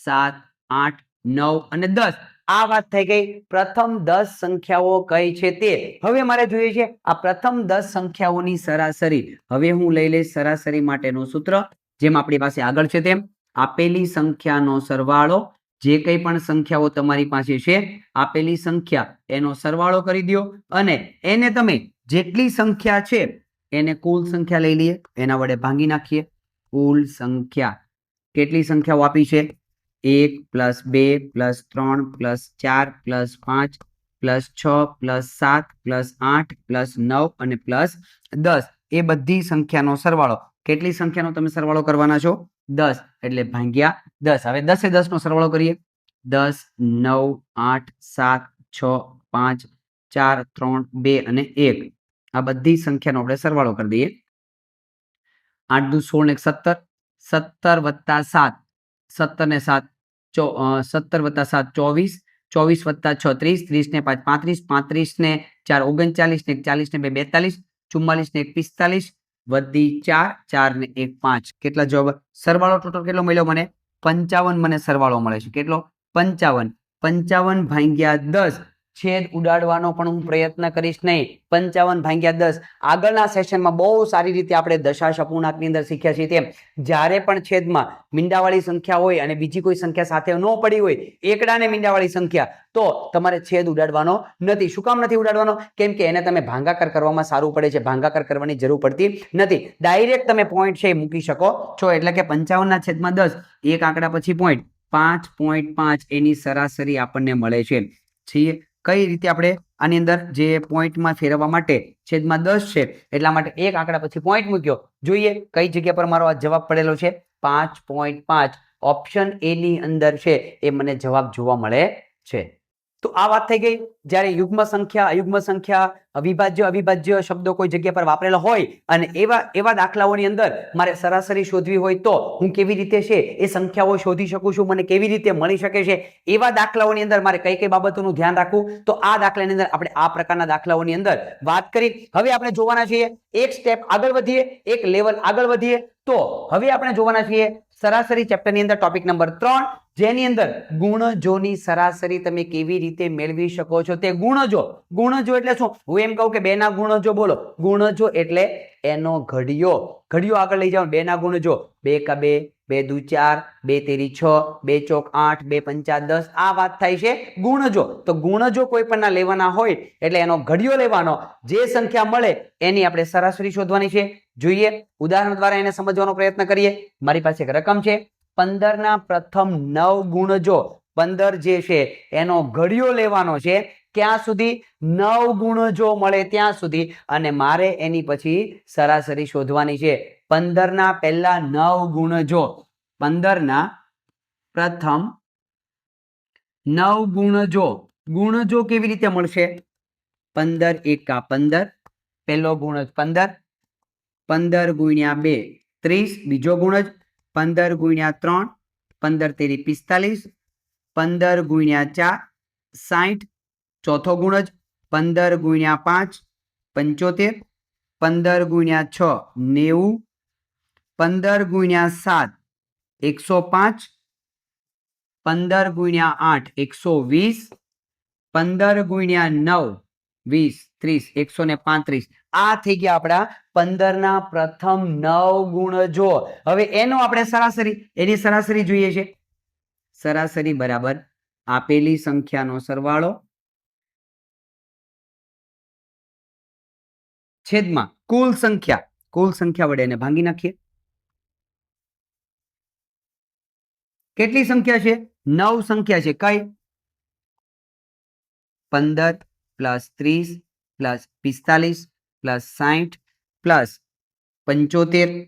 7 8 9 અને 10. આ વાત થઈ ગઈ પ્રથમ 10 સંખ્યાઓ કઈ છે તે. હવે મારે જોઈએ છે આ પ્રથમ 10 સંખ્યાઓની સરાસરી. હવે હું લઈ લઈશ સરાસરી માટેનું સૂત્ર જેમ આપણી પાસે આગળ છે તેમ. આપેલી સંખ્યાનો સરવાળો, જે કંઈ પણ સંખ્યાઓ તમારી પાસે છે આપેલી સંખ્યા એનો સરવાળો કરી દો અને એને તમે જેટલી સંખ્યા છે એને કુલ સંખ્યા લઈ લઈએ, એના વડે ભાંગી નાખીએ. કુલ સંખ્યા કેટલી સંખ્યાઓ આપી છે? 1 + 2 + 3 + 4 + 5 + 6 + 7 + 8 + 9 અને +10 એ બધી સંખ્યાનો સરવાળો. કેટલી સંખ્યાનો તમે સરવાળો કરવાના છો? 10 એટલે ભાગ્યા 10. હવે 10 એ 10 નો સરવાળો કરીએ. 10 9 8 7 6 5 4 3 2 અને 1 આ બધી સંખ્યાનો આપણે સરવાળો કરી દઈએ. 8 દુ 16 ને 17 17 + 7 17 ને 7 17 + 7 24 24 + 6 30 30 ને 5 35 35 ને 4 39 ને 40 ને 2 42 44 ને 1 45 વધી 4 4 ને 1 5 કેટલા જવાબ? સરવાળો ટોટલ કેટલો મળ્યો મને? 55 મને સરવાળો મળે છે. કેટલો? 55 55 ભાગ્યા 10 છેદ ઉડાડવાનો પણ હું પ્રયત્ન કરીશ નહીં. 55 ભાગ્યા 10 આગળના સેશનમાં બહુ સારી રીતે આપણે દશાંશ અપૂર્ણાંકની અંદર શીખ્યા છીએ તેમ જ્યારે પણ છેદમાં મીંડાવાળી સંખ્યા હોય અને બીજી કોઈ સંખ્યા સાથે ન પડી હોય, એકડા ને મીંડાવાળી સંખ્યા, તો તમારે છેદ ઉડાડવાનો નથી. શું કામ નથી ઉડાડવાનો? કેમ કે એને તમે ભાગાકાર કરવામાં સારું પડે છે. ભાગાકાર કરવાની જરૂર પડતી નથી. ડાયરેક્ટ તમે પોઈન્ટ છે એ મૂકી શકો છો. એટલે કે 55 ના છેદમાં 10 એક આંકડા પછી પોઈન્ટ 5.5 એની સરાસરી આપણને મળે છે. કઈ રીતે આપણે આની અંદર જે પોઈન્ટમાં ફેરવવા માટે છેદમાં 10 છે એટલા માટે એક આંકડા પછી પોઈન્ટ મૂક્યો. જોઈએ કઈ જગ્યા પર મારો આ જવાબ પડેલો છે. 5.5 ઓપ્શન એ ની અંદર છે એ મને જવાબ જોવા મળે છે. તો આ વાત થઈ ગઈ. જ્યારે યુગ્મ સંખ્યા, અયુગ્મ સંખ્યા, અવિભાજ્ય અવિભાજ્ય શબ્દો કોઈ જગ્યા પર વાપરેલા હોય અને એવા દાખલાઓની અંદર મારે સરાસરી શોધવી હોય તો હું કેવી રીતે છે એ સંખ્યાઓ શોધી શકું છું, મને કેવી રીતે મળી શકે છે, એવા દાખલાઓની અંદર મારે કઈ કઈ બાબતોનું ધ્યાન રાખવું, તો આ દાખલાની અંદર આપણે આ પ્રકારના દાખલાઓની અંદર વાત કરી. હવે આપણે જોવાના છીએ એક સ્ટેપ આગળ વધીએ, એક લેવલ આગળ વધીએ. તો હવે આપણે જોવાના છીએ સરાસરી ચેપ્ટરની અંદર ટોપિક નંબર 3, જેની અંદર ગુણજોની સરાસરી તમે કેવી રીતે મેળવી શકો છો તે ગુણજો. ગુણજો એટલે શું? હું એમ કહું કે 2 ના ગુણજો બોલો. ગુણજો એટલે એનો ઘડિયો. ઘડિયો આગળ લઈ જાઓ. 2 ના ગુણજો. 2 કા 2, 2 દુ 4, 2 તેરી 6, 2 ચોક 8, 2 પંચા 10. આ વાત થાય છે ગુણજો. તો ગુણજો કોઈ પણ ના લેવાના હોય એટલે એનો ઘડિયો લેવાનો. જે સંખ્યા મળે એની આપણે સરાસરી શોધવાની છે. જોઈએ ઉદાહરણ દ્વારા એને સમજવાનો પ્રયત્ન કરીએ. મારી પાસે એક રકમ છે. 15 ના પ્રથમ 9 ગુણજો. 15 જે છે એનો ઘડિયો લેવાનો છે. ક્યાં સુધી? 9 ગુણજો મળે ત્યાં સુધી. અને મારે એની પછી સરાસરી શોધવાની છે. 15 ના પહેલા 9 ગુણજો. 15 ના પ્રથમ 9 ગુણજો. ગુણજો કેવી રીતે મળશે? 15 એકા 15, પહેલો ગુણજ 15, 15 ગુણ્યા 2 30, બીજો ગુણજ 15 ગુણ્યા 3, 15 તેરી 45, 15 ગુણ્યા 4 60, ચોથો ગુણજ 15 ગુણ્યા 5 75, 15 ગુણ્યા 6 90, 15 ગુણ્યા 7 105, 15 ગુણ્યા 8 120, 15 ગુણ્યા 9 20 30 135. આ થઈ ગયા આપણા 15 ના પ્રથમ 9 ગુણજો. હવે એનો આપણે સરાસરી, એની સરાસરી જોઈએ છે. સરાસરી બરાબર આપેલી સંખ્યાનો સરવાળો છેદમાં કુલ સંખ્યા. કુલ સંખ્યા વડે એને ભાંગી નાખીએ. કેટલી સંખ્યા છે? 9 સંખ્યા છે. કઈ? 15 + 30 + 45 + 60 + 75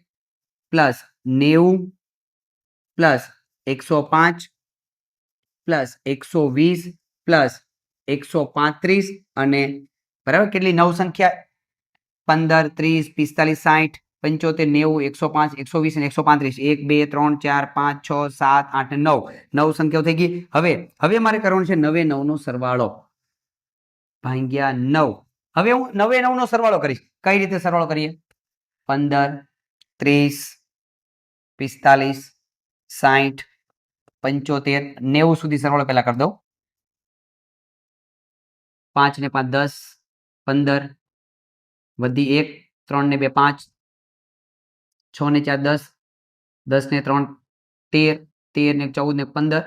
+ 90 + 105 + 120 + 135 અને બરાબર કેટલી 9 સંખ્યા? 15 30 45 60 75 90 105 120 અને 135. 1 2 3 4 5 6 7 8 9. 9 સંખ્યાઓ થઈ ગઈ. હવે મારે કરવાનું છે 9 9 નો સરવાળો ભાગ્યા 9. હવે હું 9 9 નો સરવાળો કરીશ. કઈ રીતે સરવાળો કરીએ? 15 30 45 60 75 90 સુધી સરવાળો પહેલા કરી દઉં. 5 ને 5 10, 15 વધી 1, 3 ને 2 5, 6 ને 4 10, 10 ને 3 13, 13 ને 14 ને 15,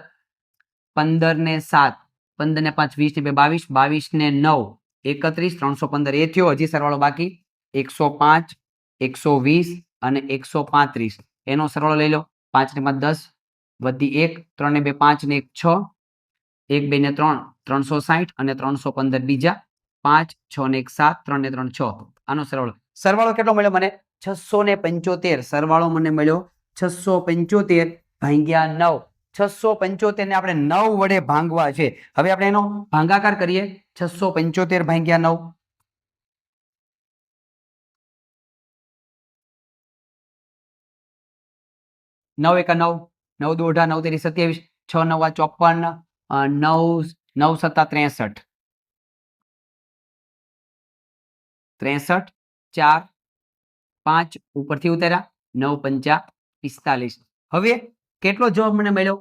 15 ને 7, 15 ને 5 20 ને 2 22, 22 ને 9 31, 315 એ થયો. હજી સરવાળો બાકી 105, 120 અને 135. એનો સરવાળો લઈ લો. 5 ને 5 10 વધી 1 3 ને 2 5 ને 1 6 1 2 ને 3 360 અને 315 બીજા 5 6 ને 1 7 3 ને 3 6 આનો સરવાળો કેટલો મળ્યો મને 675 સરવાળો મને મળ્યો 675 ભાગ્યા 9 675 ને આપણે 9 વડે ભાંગવા છે હવે આપણે એનો ભાગાકાર કરીએ 675 ભાગ્યા 9 9 એકા 9 9 દુ 18 9 તેરી 27 6 9 54 9 9 સત્તા 63 63 4 5 ઉપરથી ઉતાર્યા 9 પંચા 45 હવે કેટલો જવાબ મને મળ્યો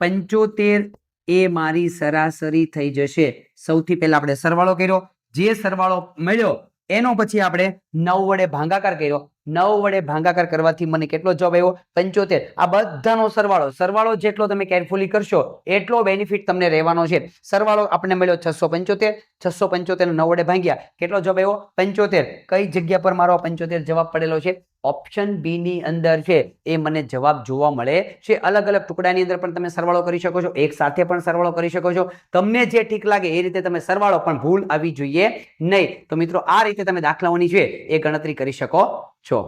75 એ મારી સરાસરી થઈ જશે સૌથી પહેલા આપણે સરવાળો કર્યો જે સરવાળો મળ્યો એનો પછી આપણે 9 વડે ભાગાકાર કર્યો 9 વડે ભાગાકાર કરવાથી મને કેટલો જવાબ આવ્યો 75 આ બધાનો સરવાળો જેટલો તમે કેરફુલી કરશો એટલો બેનિફિટ તમને રહેવાનો છે સરવાળો આપણે મળ્યો 675 9 વડે ભાગ્યા કેટલો જવાબ આવ્યો 75 કઈ જગ્યા પર મારો 75 જવાબ પડેલો છે ઓપ્શન બી ની અંદર છે એ મને જવાબ જોવા મળે છે અલગ અલગ ટુકડાની અંદર પણ તમે સરવાળો કરી શકો છો એક સાથે પણ સરવાળો કરી શકો છો તમને જે ઠીક લાગે એ રીતે તમે સરવાળો પણ ભૂલ આવી જોઈએ નહીં તો મિત્રો આ રીતે તમે દાખલાઓની છે એ ગણતરી કરી શકો છો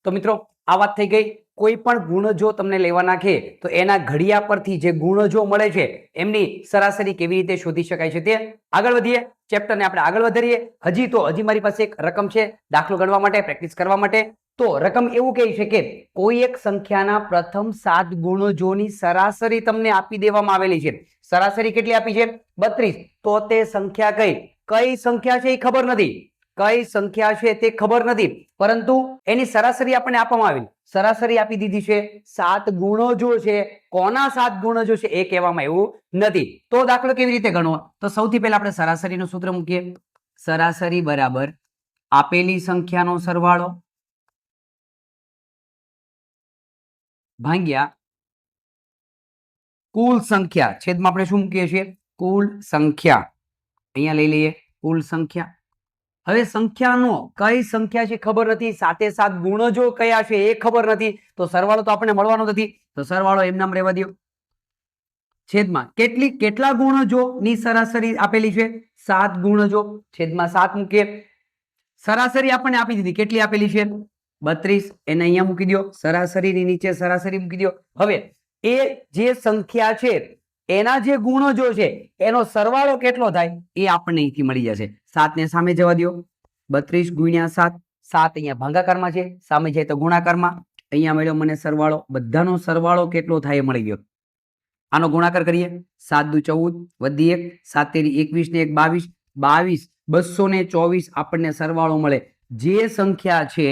તો મિત્રો આ વાત થઈ ગઈ કોઈ પણ ગુણ જો તમને લેવાના છે તો એના ઘડિયા પરથી જે ગુણ જો મળે છે એમની સરાસરી કેવી રીતે શોધી શકાય છે તે આગળ વધીએ ચેપ્ટરને આપણે આગળ વધારીએ હજી મારી પાસે એક રકમ છે દાખલો ગણવા માટે પ્રેક્ટિસ કરવા માટે તો રકમ એવું કહે છે કે કોઈ એક સંખ્યાના પ્રથમ 7 ગુણજોની સરાસરી તમને આપી દેવામાં આવેલી છે સરાસરી કેટલી આપી છે 32 તો તે સંખ્યા કઈ સંખ્યા છે એ ખબર નથી કઈ સંખ્યા છે તે ખબર નથી પરંતુ એની સરાસરી આપણને આપવામાં આવેલી સરાસરી આપી દીધી છે 7 ગુણજો છે કોના 7 ગુણજો છે એ કહેવામાં એવું નથી તો દાખલો કેવી રીતે ગણવો તો સૌથી પહેલા આપણે સરાસરીનું સૂત્ર મૂકીએ સરાસરી બરાબર આપેલી સંખ્યાનો સરવાળો ભાગ્યા કુલ સંખ્યા છેદમાં આપણે શું મૂકીએ છીએ કુલ સંખ્યા અહીંયા લઈ લઈએ કુલ સંખ્યા હવે સંખ્યાનો કઈ સંખ્યા છે ખબર નથી સાથે 7 ગુણજો કયા છે એ ખબર નથી તો સરવાળો તો આપણને મળવાનો નથી તો સરવાળો એમ નામ રહેવા દો છેદમાં કેટલા ગુણજો ની સરાસરી આપેલી છે 7 ગુણજો છેદમાં 7 મૂકીએ સરાસરી આપણને આપી દીધી કેટલી આપેલી છે 32 એને અહીંયા મૂકી દો સરાસરીની નીચે સરાસરી મૂકી દો હવે એ જે સંખ્યા છે એના જે ગુણજો છે એનો સરવાળો કેટલો થાય એ આપણને અહીંથી મળી જશે 7 ને સામે જવા દો 32 ગુણ્યા 7 7 અહીંયા ભાગાકારમાં છે સામે જાય તો ગુણાકારમાં અહીંયા મળ્યો મને સરવાળો બધાનો સરવાળો કેટલો થાય એ મળી ગયો આનો ગુણાકાર કરીએ 7 દુ 14 વધી 1 7 તેરી 21 ને 1 22 224 આપણને સરવાળો મળે જે સંખ્યા છે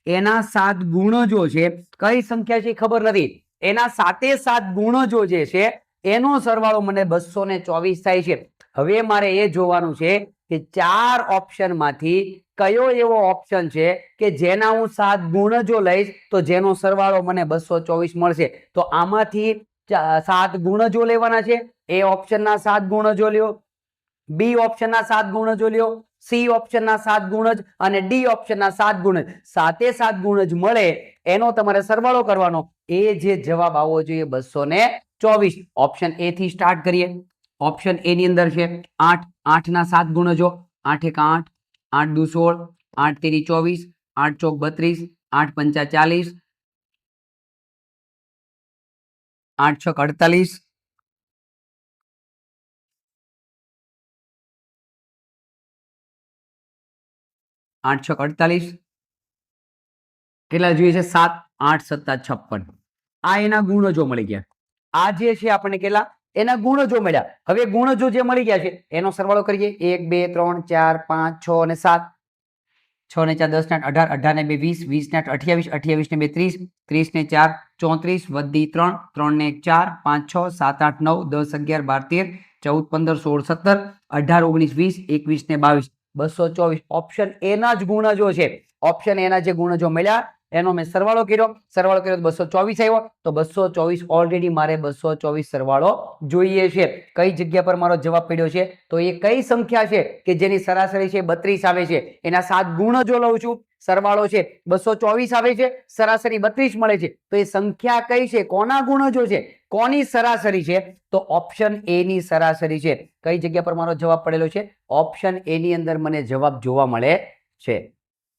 એના 7 ગુણજો છે કઈ સંખ્યા છે ખબર નથી એના 7 ગુણજો જે છે એનો સરવાળો મને 224 થાય છે હવે મારે એ જોવાનું છે કે 4 ઓપ્શન માંથી કયો એવો ઓપ્શન છે કે જેના હું 7 ગુણજો લઈશ તો જેનો સરવાળો મને 224 મળશે તો આમાંથી 7 ગુણજો લેવાના છે એ ઓપ્શનના 7 ગુણજો લ્યો બી ઓપ્શનના 7 ગુણજો લ્યો સી ઓપ્શનના 7 ગુણજ અને ડી ઓપ્શનના 7 ગુણજ 7 ગુણજ મળે એનો તમારે સરવાળો કરવાનો એ જે જવાબ આવવો જોઈએ 224 ઓપ્શન એ થી સ્ટાર્ટ કરીએ ઓપ્શન એ ની અંદર છે 8 8 ના 7 ગુણજો 8 1 8 8 2 16 8 તેરી 24 8 ચોક 32 8 પંચા 40 8 છક 48 8 છક 48 કેટલા જોઈએ છે 7 8 સત્તા 56 આ એના ગુણજો મળી ગયા આ જે છે આપણને કેટલા એના ગુણજો મળ્યા હવે ગુણજો જે મળી ગયા છે એનો સરવાળો કરીએ 1 2 3 4 5 6 અને 7 6 ને 4 10 ને 18 18 ને 2 20 20 ને 28 28 ને 2 30 30 ને 4 34 વધી 3 3 ને 1 4 5 6 7 8 9 10 11 12 13 14 15 16 17 18 19 20 21 ને 22 224 ઓપ્શન એના જ ગુણજો છે ઓપ્શન એના જે ગુણજો મળ્યા એનો મેં સરવાળો કર્યો તો 224 આવ્યો તો 224 ઓલરેડી મારે 224 સરવાળો જોઈએ છે કઈ જગ્યા પર મારો જવાબ પડ્યો છે તો એ કઈ સંખ્યા છે કે જેની સરાસરી છે 32 આવે છે એના 7 ગુણજો લઉં છું સરવાળો છે 224 આવે છે, સરાસરી 32 મળે છે. તો એ સંખ્યા કઈ છે, કોના ગુણજો છે, કોની સરાસરી છે? તો ઓપ્શન એ ની સરાસરી છે. કઈ જગ્યા પર મારો જવાબ પડેલો છે? ઓપ્શન એ ની અંદર મને જવાબ જોવા મળે છે.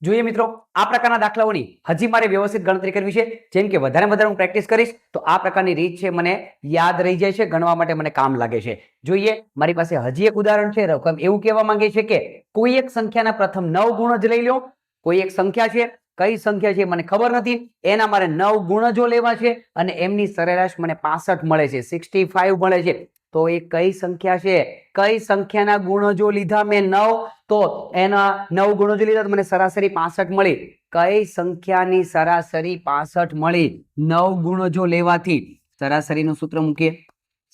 જોઈએ મિત્રો, આ પ્રકારના દાખલાઓની હજી મારે વ્યવસ્થિત ગણતરી કરવી છે. જેમ કે વધારે વધારે હું પ્રેક્ટિસ કરીશ તો આ પ્રકારની રીત છે મને યાદ રહી જાય છે, ગણવા માટે મને કામ લાગે છે. જોઈએ, મારી પાસે હજી એક ઉદાહરણ છે. રકમ એવું કહેવા માંગે છે કે કોઈ એક સંખ્યાના પ્રથમ 9 ગુણ જ લઈ લો. કોઈ એક સંખ્યા છે, કઈ સંખ્યા છે મને ખબર નથી, એના મારે 9 ગુણજો લેવા છે અને એમની સરેરાશ મને 65 મળે છે, 65 મળે છે. તો એ કઈ સંખ્યા છે? કઈ સંખ્યાના ગુણજો લીધા મેં 9, તો એના 9 ગુણજો લીધા તો મને સરાસરી 65 મળી. કઈ સંખ્યાની સરાસરી 65 મળી? 9 ગુણજો લેવાથી સરાસરીનું સૂત્ર મૂકીએ.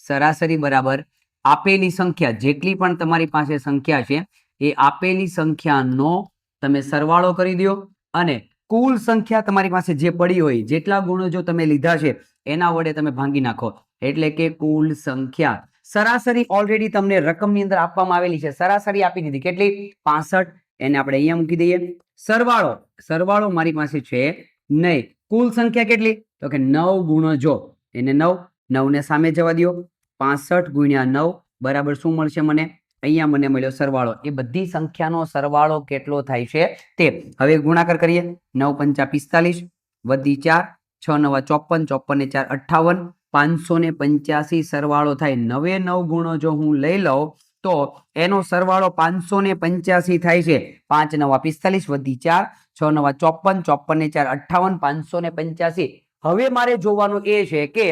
સરાસરી બરાબર આપેલી સંખ્યા, જેટલી પણ તમારી પાસે સંખ્યા છે એ આપેલી સંખ્યાનો તમે સરવાળો કરી દો અને કુલ સંખ્યા તમારી પાસે જે પડી હોય, જેટલા ગુણજો તમે લીધા છે એના વડે તમે ભાંગી નાખો. એટલે કે કુલ સંખ્યા. સરાસરી ઓલરેડી તમને રકમની અંદર આપવામાં આવેલી છે. સરાસરી આપી દીધી, કેટલી? 65. એને આપણે અહીંયા મૂકી દઈએ. સરવાળો મારી પાસે છે નહીં. કુલ સંખ્યા કેટલી? તો કે 9 ગુણજો. એને 9 ને સામે જવા દો. 65 ગુણ્યા 9 બરાબર શું મળશે મને? અહીંયા મને મળ્યો સરવાળો. એ બધી સંખ્યાનો સરવાળો કેટલો થાય છે તે. હવે ગુણાકાર કરીએ. 9 પંચા 45 વધી 4, 6 નવા 54, 54 ને 4 58, 585 સરવાળો થાય. 9 ગુણો જો હું લઈ લઉં તો એનો સરવાળો 585 થાય છે. 5 નવા 45 વધી 4, 6 નવા 54, 54 ને 4 58, 585. હવે મારે જોવાનું એ છે કે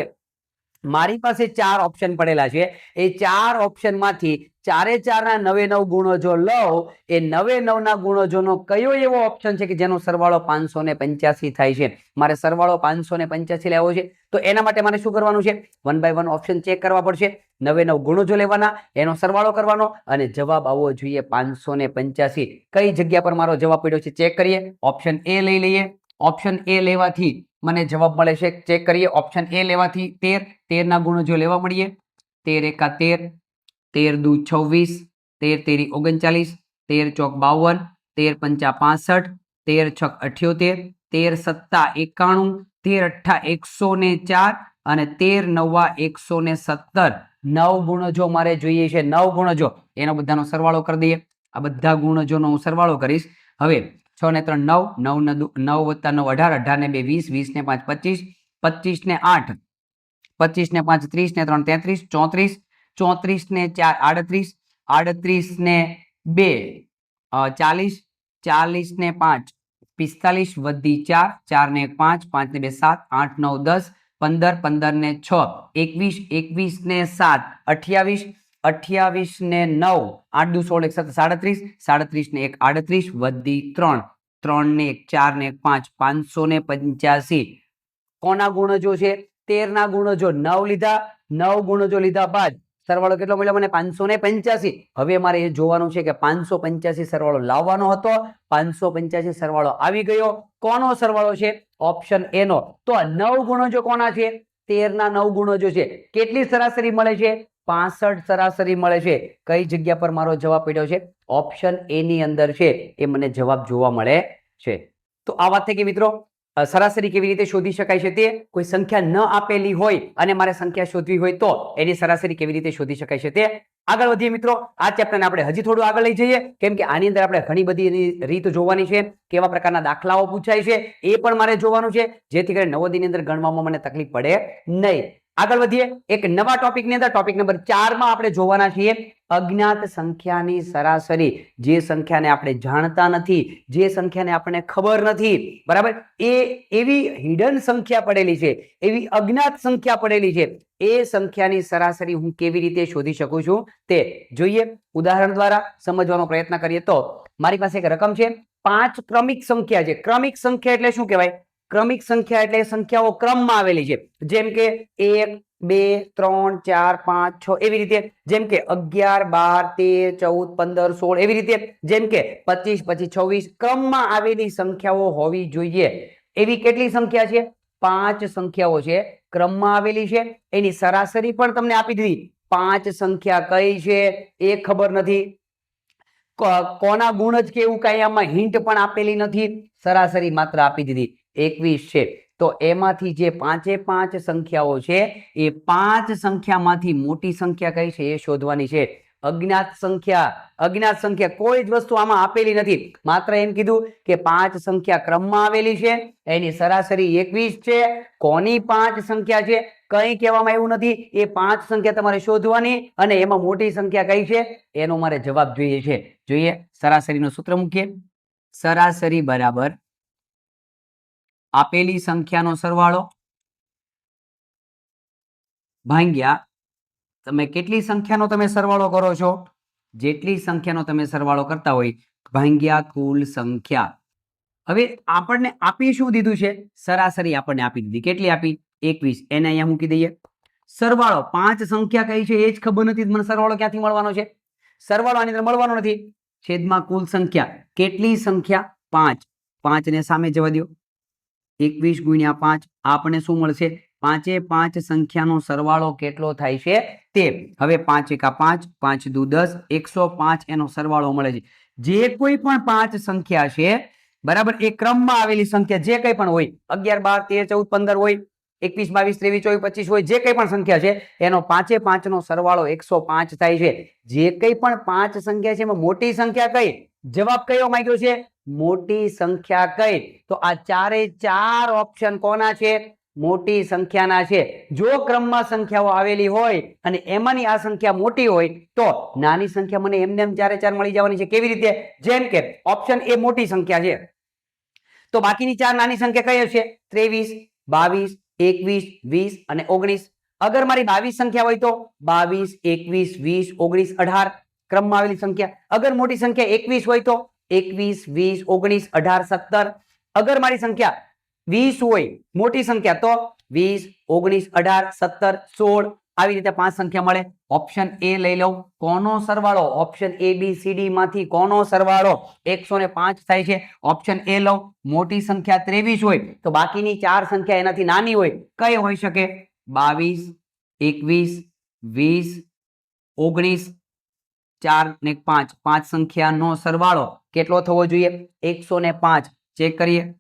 મારી પાસે 4 ઓપ્શન પડેલા છે. એ 4 ઓપ્શન માંથી ચારે 4 ના 9 ગુણો જો લઉં, એ 9 ના ગુણોજોનો કયો એવો ઓપ્શન છે કે જેનો સરવાળો 585 થાય છે? મારે સરવાળો 585 લેવો છે. તો એના માટે મારે શું કરવાનું છે? 1 બાય 1 ઓપ્શન ચેક કરવા પડશે. 9 ગુણોજો લેવાના, એનો સરવાળો કરવાનો અને જવાબ આવવો જોઈએ 585. કઈ જગ્યા પર મારો જવાબ પડ્યો છે ચેક કરીએ. ઓપ્શન એ લઈ લઈએ. ઓપ્શન એ લેવાથી મને જવાબ મળે છે, ચેક કરીએ. ઓપ્શન એ લેવાથી 13 ના ગુણોજો લેવા મળીએ. 13 એકા 13, 13 દુ 26, 13 તેરી 39, 13 ચોક 52, 13 પંચા 65, 13 છક 78, 13 સત્તા 91, 13 અઠ્ઠા 104 અને 13 નવા 117. 9 ગુણજો મારે જોઈએ છે. 9 ગુણજો, એનો બધાનો સરવાળો કરી દઈએ. આ બધા ગુણજોનો હું સરવાળો કરીશ. હવે 6 ને 3 9, 9 વત્તા 9 18, 18 ને 2 20, 20 ને 5 25, 25 ને 8, 25 ને 5 30 ને 3 33, 34, 34 ને 4 38, 38 ને 2 40, 40 ને 5 45 વધી 4, 4 ને 1 5, 5 ને 2 7, 8 9 10, 15, 15 ને 6 21, 21 ને 7 28, 28 ને 9 8 દુ 16, 1 37, 37 ને 1 38 વધી 3, 3 ને 1 4 ને 1 5, 585. કોના ગુણજો છે? 13 ના ગુણજો. 9 લીધા, 9 ગુણજો લીધા બાદ સરવાળો કેટલો મળ્યો મને? 585. હવે મારે એ જોવાનું છે કે 585 સરવાળો લાવવાનો હતો. 585 સરવાળો આવી ગયો. કોનો સરવાળો છે? ઓપ્શન એ નો. તો 9 ગુણજો કોના છે? 13 ના 9 ગુણજો છે. કેટલી સરાસરી મળે છે? 65 સરાસરી મળે છે. કઈ જગ્યા પર મારો જવાબ પડ્યો છે? ઓપ્શન એ ની અંદર છે. એ મને જવાબ જોવા મળે છે. તો આ વાત થઈ ગઈ મિત્રો. સરાસરી કેવી રીતે શોધી શકાય છે તે. કોઈ સંખ્યા ન આપેલી હોય અને મારે સંખ્યા શોધવી હોય તો એની સરાસરી કેવી રીતે શોધી શકાય છે તે. આગળ વધીએ મિત્રો. આ ચેપ્ટરને આપણે હજી થોડું આગળ લઈ જઈએ, કેમ કે આની અંદર આપણે ઘણી બધી એની રીત જોવાની છે. કેવા પ્રકારના દાખલાઓ પૂછાય છે એ પણ મારે જોવાનું છે, જેથી કરીને નવોદયની અંદર ગણવામાં મને તકલીફ પડે નહીં. આગળ વધીએ એક નવા ટોપિકની અંદર. ટોપિક નંબર 4 માં આપણે જોવાના છીએ અજ્ઞાત સંખ્યાની સરાસરી. જે સંખ્યાને આપણે જાણતા નથી, જે સંખ્યાને આપણને ખબર નથી, બરાબર, એ એવી હિડન સંખ્યા પડેલી છે, એવી અજ્ઞાત સંખ્યા પડેલી છે, એ સંખ્યાની સરાસરી હું કેવી રીતે શોધી શકું છું તે જોઈએ. ઉદાહરણ દ્વારા સમજવાનો પ્રયત્ન કરીએ તો મારી પાસે એક રકમ છે. 5 ક્રમિક સંખ્યા છે. ક્રમિક સંખ્યા એટલે શું કહેવાય? ક્રમિક સંખ્યા એટલે સંખ્યાઓ ક્રમમાં આવેલી છે. જેમ કે 1 2 3 4 5 6 એવી રીતે. જેમ કે 11 12 13 14 15 16 એવી રીતે. જેમ કે 25 25 26 ક્રમમાં આવેલી સંખ્યાઓ હોવી જોઈએ. એવી કેટલી સંખ્યા છે? 5 સંખ્યાઓ છે, ક્રમમાં આવેલી છે. એની સરાસરી પણ તમને આપી દીધી. 5 સંખ્યા કઈ છે એ ખબર નથી. કોના ગુણ જ કે એવું કઈ આમાં હિન્ટ પણ આપેલી નથી, સરાસરી માત્ર આપી દીધી 21 છે. તો એમાંથી જે 5 સંખ્યાઓ છે એ 5 સંખ્યામાંથી મોટી સંખ્યા કઈ છે એ શોધવાની છે. અજ્ઞાત સંખ્યા કોઈ જ વસ્તુ આમાં આપેલી નથી, માત્ર એમ કીધું કે 5 સંખ્યા ક્રમમાં આવેલી છે, એની સરાસરી 21 છે. કોની 5 સંખ્યા છે કઈ કહેવામાં આવ્યું નથી, એ 5 સંખ્યા તમારે શોધવાની અને એમાં મોટી સંખ્યા કઈ છે એનો મારે જવાબ જોઈએ છે. જોઈએ સરાસરીનું સૂત્ર મૂકીએ. સરાસરી બરાબર આપેલી સંખ્યાનો સરવાળો ભાગ્યા તમે કેટલી સંખ્યાનો તમે સરવાળો કરો છો, જેટલી સંખ્યાનો તમે સરવાળો કરતા હોય ભાગ્યા કુલ સંખ્યા. હવે આપણને આપી શું દીધું છે, સરાસરી આપણને આપી દીધી. કેટલી આપી? 21. એને અહીંયા મૂકી દઈએ. સરવાળો 5 સંખ્યા કઈ છે એ જ ખબર નથી, મને સરવાળો ક્યાંથી મળવાનો છે? સરવાળો આની અંદર મળવાનો નથી. છેદમાં કુલ સંખ્યા. કેટલી સંખ્યા? 5. 5 ને સામે જવા દો. 21 ગુણ્યા 5 આપણને શું મળશે? 5 સંખ્યાનો સરવાળો કેટલો થાય છે તે. હવે 5 એકા 5, 5 દુ 10, 105 એનો સરવાળો મળે છે. જે કોઈ પણ 5 સંખ્યા છે બરાબર, એ ક્રમમાં આવેલી સંખ્યા જે કંઈ પણ હોય, 11, 12, 13, 14, 15 હોય, 21, 22, 23, 24, 25 હોય, જે કંઈ પણ સંખ્યા છે એનો 5 નો સરવાળો 105 થાય છે. જે કંઈ પણ 5 સંખ્યા છે એમાં મોટી સંખ્યા કઈ? જવાબ કયો માંગ્યો છે? મોટી સંખ્યા કઈ? તો આ 4 ઓપ્શન કોના છે? મોટી સંખ્યાના છે. જો ક્રમમાં સંખ્યાઓ આવેલી હોય અને એમાંની આ સંખ્યા મોટી હોય તો નાની સંખ્યા મને એમને એમ 4 મળી જવાની છે. કેવી રીતે? જેમ કે ઓપ્શન એ મોટી સંખ્યા છે તો બાકીની 4 નાની સંખ્યા કઈ હશે? 23, 22, 21, 20 અને 19. અગર મારી 22 સંખ્યા હોય તો 22, 21, 20, 19, 18 ક્રમમાં આવેલી સંખ્યા. અગર મોટી સંખ્યા 21 હોય તો 21, 20, 19, 18, 17. અગર મારી સંખ્યા 20 હોય મોટી સંખ્યા તો 20, 19, 18, 17, 16 આવી રીતે 5 સંખ્યા મળે. ઓપ્શન એ લઈ લઉં. કોનો સરવાળો? Option A B C D માંથી કોનો સરવાળો 105 થાય છે? ઓપ્શન એ લઉં. મોટી સંખ્યા 23 હોય તો બાકીની 4 સંખ્યા એનાથી નાની હોય, કઈ હોઈ શકે? 22, 21, 20, 19, 4 ને 5. 5 સંખ્યાનો સરવાળો કેટલો થવો જોઈએ? 105. ચેક કરીએ.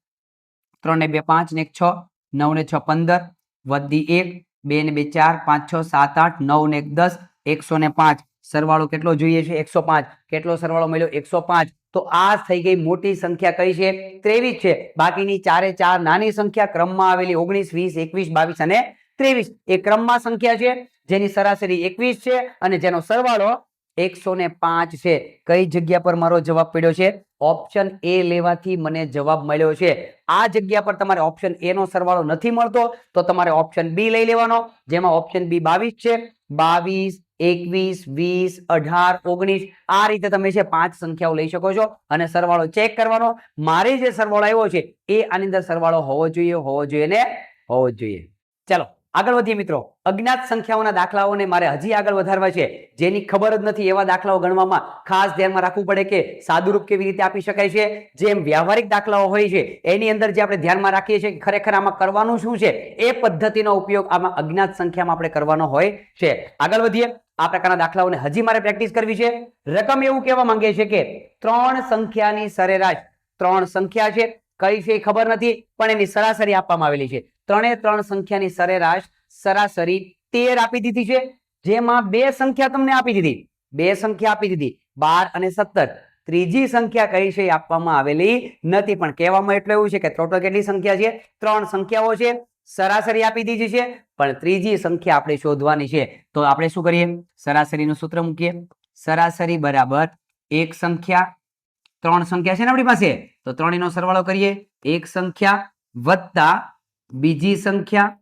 3 ને 2 5 ને 6, 9 ને 6 15, વધી 1, 2 ને 2 4, 5 6 7 8, 9 ને 10, 105. સરવાળો કેટલો જોઈએ છે? 105. કેટલો સરવાળો મળ્યો? 105. તો આ થઈ ગઈ મોટી સંખ્યા કઈ છે? 23 છે. બાકીની 4 નાની સંખ્યા ક્રમમાં આવેલી 19, 20, 21, 22 અને 23 એ ક્રમમાં સંખ્યા છે જેની સરાસરી 21 છે અને જેનો સરવાળો 105 છે. કઈ જગ્યા પર મારો જવાબ પડ્યો છે? ઓપ્શન એ લેવાથી મને જવાબ મળ્યો છે. આ જગ્યા પર તમારે ઓપ્શન એ નો સરવાળો નથી મળતો તો તમારે ઓપ્શન બી લઈ લેવાનો, જેમાં ઓપ્શન બી 22 છે. 22, 21, 20, 18, 19 આ રીતે તમે છે 5 સંખ્યાઓ લઈ શકો છો અને સરવાળો ચેક કરવાનો. મારે જે સરવાળો આવ્યો છે એ આની અંદર સરવાળો હોવો જોઈએ ને હોવો જોઈએ. ચાલો આગળ વધીએ મિત્રો. અજ્ઞાત સંખ્યાઓના દાખલાઓને મારે હજી આગળ વધારવા છે. જેની ખબર જ નથી એવા દાખલાઓ ગણવામાં ખાસ ધ્યાનમાં રાખવું પડે કે સાદુરૂપ કેવી રીતે આપી શકાય છે. જેમ વ્યવહારિક દાખલાઓ હોય છે એની અંદર જે આપણે ધ્યાનમાં રાખીએ છીએ ખરેખર આમાં કરવાનું શું છે એ પદ્ધતિનો ઉપયોગ આમાં અજ્ઞાત સંખ્યામાં આપણે કરવાનો હોય છે. આગળ વધીએ. આ પ્રકારના દાખલાઓને હજી મારે પ્રેક્ટિસ કરવી છે. રકમ એવું કહેવા માંગે છે કે 3 સંખ્યાની સરેરાશ, 3 સંખ્યા છે કઈ છે ખબર નથી પણ એની સરાસરી આપવામાં આવેલી છે. 3 સંખ્યાની સરાસરી 13 આપી દીધી છે, જેમાં 2 સંખ્યા તમને આપી દીધી, 2 સંખ્યા આપી દીધી 12 અને 17. ત્રીજી સંખ્યા કઈ છે આપવામાં આવેલી નથી, પણ કહેવામાં એટલું એવું છે કે ટોટલ કેટલી સંખ્યા છે? 3 સંખ્યાઓ છે. સરાસરી આપી દીધી છે પણ ત્રીજી સંખ્યા આપણે શોધવાની છે. તો આપણે શું કરીએ? સરાસરીનું સૂત્ર મૂકીએ. સરાસરી બરાબર એક સંખ્યા, 3 સંખ્યા છે ને આપણી પાસે, તો 3 નો સરવાળો કરીએ. એક સંખ્યા વત્તા બીજી સંખ્યા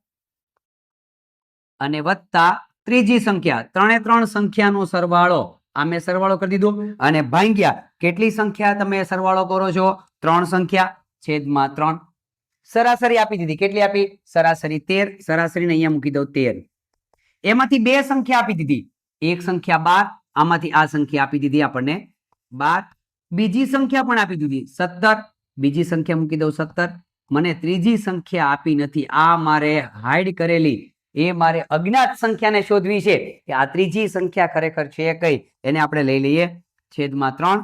અને વત્તા ત્રીજી સંખ્યા. 3 સંખ્યાનો સરવાળો આ મેં સરવાળો કરી દીધો અને ભાગ્યા કેટલી સંખ્યા તમે સરવાળો કરો છો? 3 સંખ્યા છેદમાં 3. સરાસરી આપી દીધી. કેટલી આપી? સરાસરી 13. સરાસરીને અહીંયા મૂકી દઉં 13. એમાંથી 2 સંખ્યા આપી દીધી, એક સંખ્યા 12, આમાંથી આ સંખ્યા આપી દીધી આપણને 12. બીજી સંખ્યા પણ આપી દીધી 17. બીજી સંખ્યા મૂકી દઉં 17. મને ત્રીજી સંખ્યા આપી નથી, આ મારે હાઈડ કરેલી, એ મારે અજ્ઞાત સંખ્યાને શોધવી છે કે આ ત્રીજી સંખ્યા ખરેખર છે કઈ. એને આપણે લઈ લઈએ છેદમાં 3.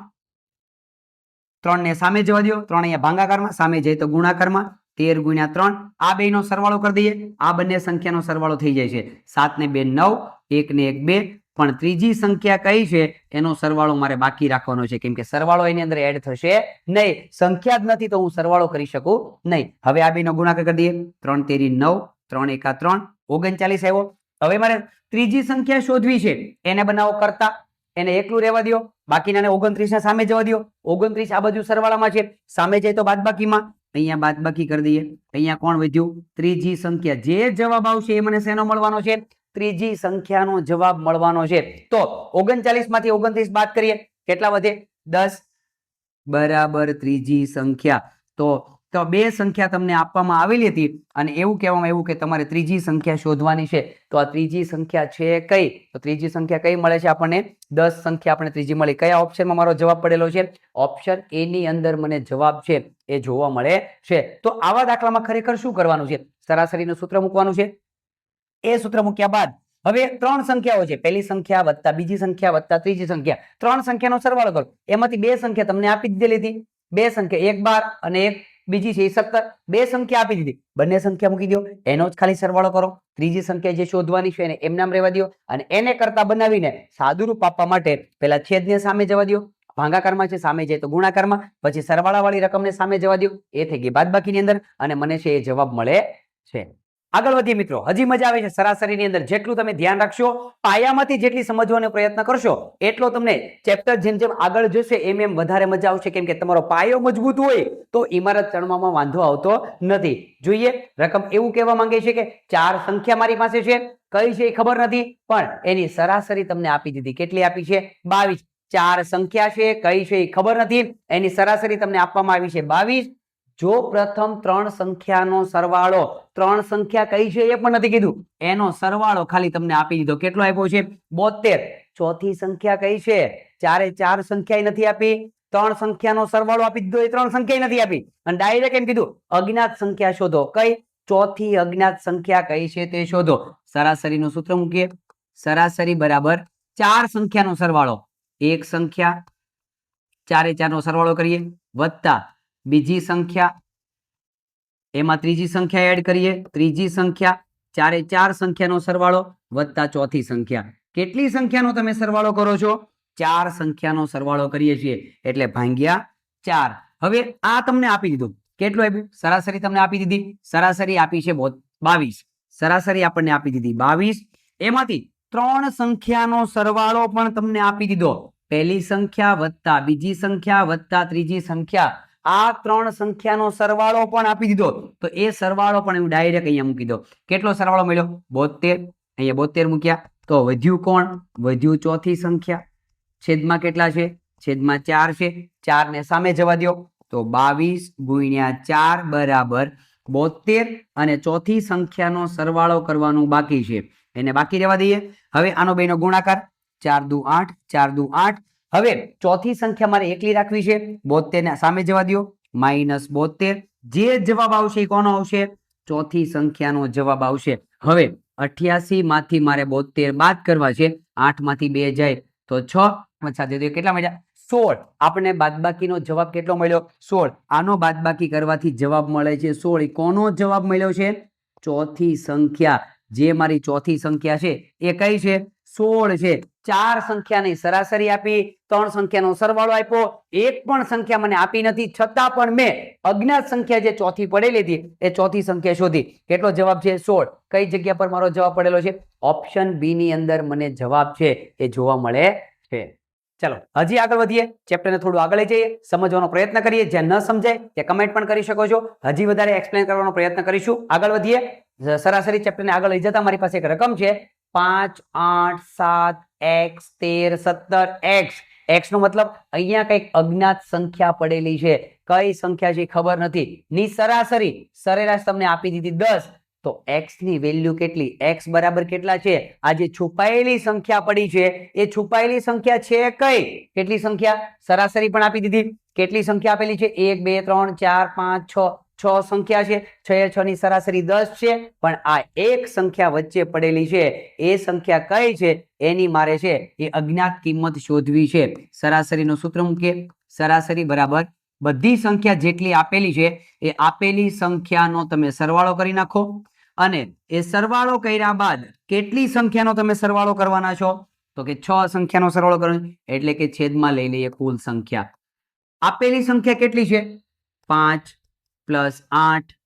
3 ને સામે જવા દો, 3 અહીંયા ભાગાકારમાં, સામે જાય તો ગુણાકારમાં, 13 ગુણ્યા 3 આ બેનો સરવાળો કરી દઈએ, આ બંને સંખ્યાનો સરવાળો થઈ જાય છે 7 ને 2 9, 1 ને 1 2, પણ ત્રીજી સંખ્યા કઈ છે એનો સરવાળો મારે બાકી રાખવાનો છે, કેમ કે સરવાળો એની અંદર એડ થશે નહીં, સંખ્યા જ નથી તો હું સરવાળો કરી શકું નહીં. હવે આ બેનો ગુણાકાર કરી દઈએ, 3 તેરી 9, 3 એકા 3, 39 આવ્યો. હવે મારે ત્રીજી સંખ્યા શોધવી છે, એને બનાવો કરતા, એને એકલું રહેવા દો, બાકીના 29 ને સામે જવા દો, 29 આ બાજુ સરવાળામાં છે, સામે જાય તો બાદબાકીમાં, અહીંયા બાદબાકી કરી દઈએ, અહીંયા કોણ વધ્યું, ત્રીજી સંખ્યા. જે જવાબ આવશે એ મને શેનો મળવાનો છે, ત્રીજી સંખ્યાનો જવાબ મળવાનો છે. તો 39 માંથી 29 બાદ કરીએ, કેટલા વધે, 10 બરાબર ત્રીજી સંખ્યા. તો બે સંખ્યા તમને આપવામાં આવેલી હતી અને એવું કહેવામાં આવ્યું કે તમારે ત્રીજી સંખ્યા શોધવાની છે. તો આ ત્રીજી સંખ્યા છે કઈ, તો ત્રીજી સંખ્યા કઈ મળે છે આપણને, 10 સંખ્યા આપણે ત્રીજી મળી. કયા ઓપ્શનમાં મારો જવાબ પડેલો છે, ઓપ્શન એ ની અંદર મને જવાબ છે એ જોવા મળે છે. તો આવા દાખલામાં ખરેખર શું કરવાનું છે, સરાસરીનું સૂત્ર મૂકવાનું છે. એ સૂત્ર મૂક્યા બાદ હવે 3 સંખ્યાઓ છે, પહેલી સંખ્યા વત્તા બીજી સંખ્યા વત્તા ત્રીજી સંખ્યા, 3 સંખ્યાનો સરવાળો કરો. એમાંથી 2 સંખ્યા તમને આપી દીધેલી હતી, 2 સંખ્યા, એક 12 અને એક બીજી છે 17, 2 સંખ્યા આપી દીધી, બંને સંખ્યા મૂકી દો, એનો જ ખાલી સરવાળો કરો. ત્રીજી સંખ્યા જે શોધવાની છે એને એમ નામ રહેવા દો અને એને કરતા બનાવીને સાદુરૂપ આપવા માટે પહેલા છેદને સામે જવા દો, ભાગાકારમાં છે સામે જાય તો ગુણાકારમાં, પછી સરવાળા વાળી રકમને સામે જવા દો, એ થઈ ગઈ બાદબાકીની અંદર અને મને છે એ જવાબ મળે છે. આગળ વધીએ મિત્રો, હજી મજા આવે છે સરાસરીની અંદર. જેટલું તમે ધ્યાન રાખશો, પાયામાંથી જેટલી સમજવાનો પ્રયત્ન કરશો એટલો તમને ચેપ્ટર જેમ જેમ આગળ જશે એમ એમ વધારે મજા આવશે, કેમ કે તમારો પાયો મજબૂત હોય તો ઇમારત ચણવામાં વાંધો આવતો નથી. જોઈએ, રકમ એવું કહેવા માંગે છે કે 4 સંખ્યા મારી પાસે છે, કઈ છે એ ખબર નથી, પણ એની સરાસરી તમને આપી દીધી. કેટલી આપી છે, 22. 4 સંખ્યા છે, કઈ છે એ ખબર નથી, એની સરાસરી તમને આપવામાં આવી છે 22. જો પ્રથમ 3 સંખ્યાનો સરવાળો, 3 સંખ્યા કઈ છે એ પણ નથી કીધું, એનો સરવાળો ખાલી તમને આપી દીધો. કેટલો આપ્યો છે, 72. ચોથી સંખ્યા કઈ છે, 4 સંખ્યા નથી આપી, 3 સંખ્યાનો સરવાળો આપી દીધો, એ 3 સંખ્યા નથી આપી અને ડાયરેક્ટ એમ કીધું અજ્ઞાત સંખ્યા શોધો. કઈ, ચોથી અજ્ઞાત સંખ્યા કઈ છે તે શોધો. સરાસરીનું સૂત્ર મૂકીએ, સરાસરી બરાબર 4 સંખ્યાનો સરવાળો, એક સંખ્યા 4 નો સરવાળો કરીએ, વત્તા બીજી સંખ્યા, એમાં ત્રીજી સંખ્યા એડ કરીએ, ત્રીજી સંખ્યા, 4 સંખ્યાનો સરવાળો વત્તા ચોથી સંખ્યા. કેટલી સંખ્યાનો તમે સરવાળો કરો છો, 4 સંખ્યાનો સરવાળો કરીએ છીએ એટલે ભાગ્યા 4. હવે આ તમને આપી દીધું, કેટલું આપ્યું, સરાસરી તમને આપી દીધી, સરાસરી આપી છે 22. સરાસરી આપણને આપી દીધી 22. એમાંથી 3 સંખ્યાનો સરવાળો પણ તમને આપી દીધો, પહેલી સંખ્યા વત્તા બીજી સંખ્યા વત્તા ત્રીજી સંખ્યા, આ 3 સંખ્યાનો સરવાળો પણ આપી દીધો. તો એ સરવાળો પણ હું ડાયરેક્ટ અહીંયા મૂકી દો. કેટલો સરવાળો મળ્યો, 72. અહીંયા 72 મૂક્યા તો વધ્યું કોણ, વધ્યું ચોથી સંખ્યા. છેદમાં કેટલા છે, છેદમાં 4 છે, 4 ને સામે જવા દો તો 22 ગુણ્યા 4 બરાબર 72 અને ચોથી સંખ્યાનો સરવાળો કરવાનું બાકી છે, એને બાકી રહેવા દઈએ. હવે આનો બેનો ગુણાકાર, 4 દુ 8, 4 દુ 8. હવે ચોથી સંખ્યા મારે એકલી રાખવી છે, 72 ને સામે જવા દો, -72. જે જવાબ આવશે એ કોનો આવશે, ચોથી સંખ્યાનો જવાબ આવશે. હવે 88 માંથી મારે 72 બાદ કરવા છે, 8 માંથી 2 જાય તો 6 સાથે કેટલા મળ્યા, 16. આપણે બાદબાકીનો જવાબ કેટલો મળ્યો, 16. આનો બાદબાકી કરવાથી જવાબ મળે છે 16. કોનો જવાબ મળ્યો છે, ચોથી સંખ્યા. જે મારી ચોથી સંખ્યા છે એ કઈ છે, 16 છે. 4 સંખ્યાની સરાસરી આપી, 3 સંખ્યાનો સરવાળો આપ્યો, એક પણ સંખ્યા મને આપી નથી, છતાં પણ મેં અજ્ઞાત સંખ્યા જે ચોથી પડેલી હતી એ ચોથી સંખ્યા શોધી. કેટલો જવાબ છે, 16. કઈ જગ્યા પર મારો જવાબ પડેલો છે, ઓપ્શન બી ની અંદર મને જવાબ છે એ જોવા મળે છે. ચલો હજી આગળ વધીએ, ચેપ્ટરને થોડું આગળ લઈ જઈએ, સમજવાનો પ્રયત્ન કરીએ. જ્યાં ન સમજાય ત્યાં કમેન્ટ પણ કરી શકો છો, હજી વધારે એક્સપ્લેન કરવાનો પ્રયત્ન કરીશું. આગળ વધીએ, સરાસરી ચેપ્ટરને આગળ લઈ જતા મારી પાસે એક રકમ છે 5 8 7 x 13 17 x. x નો મતલબ અહીંયા કઈક અજ્ઞાત સંખ્યા પડેલી છે, કઈ સંખ્યા છે ખબર નથી, ની સરાસરી સરેરાશ તમને આપી દીધી 10. તો x ની વેલ્યુ કેટલી, x બરાબર કેટલા છે, આ જે છુપાયેલી સંખ્યા પડી છે એ છુપાયેલી સંખ્યા છે કઈ, કેટલી સંખ્યા, સરાસરી પણ આપી દીધી, કેટલી સંખ્યા આપેલી છે, 1 2 3 4 5 6 સંખ્યા છે, 6 ની સરાસરી 10 છે, પણ આ એક સંખ્યા વચ્ચે પડેલી છે એ સંખ્યા કઈ છે એની મારે છે એ અજ્ઞાત કિંમત શોધવી છે. સરાસરીનું સૂત્ર મૂકીએ, સરાસરી બરાબર બધી સંખ્યા જેટલી આપેલી છે એ આપેલી સંખ્યાનો તમે સરવાળો કરી નાખો અને એ સરવાળો કર્યા બાદ કેટલી સંખ્યાનો તમે સરવાળો કરવાના છો તો કે 6 સંખ્યાનો સરવાળો કરવાનો એટલે કે છેદમાં લઈ લઈએ કુલ સંખ્યા. આપેલી સંખ્યા કેટલી છે 5 + 8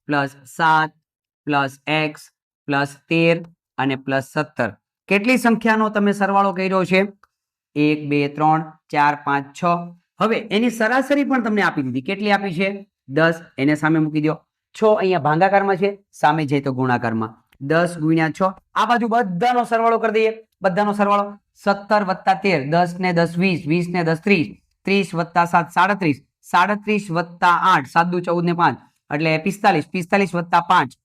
+ 7 + x + 13 અને +17 કેટલી સંખ્યાનો તમે સરવાળો કર્યો છે 1 2 3 4 5 6. હવે એની સરાસરી પણ તમને આપી દીધી કેટલી આપી છે 10 એને સામે મૂકી દો 6 અહીંયા ભાગાકારમાં છે સામે જાય તો ગુણાકારમાં 10 × 6 આ બાજુ બધાનો સરવાળો કરી દઈએ બધાનો સરવાળો 17 + 13 10 ને 10 20 20 ને 10 30 30 + 7 37 37 + 8 7 દુ 14 ને 5 એટલે 45 45 + 5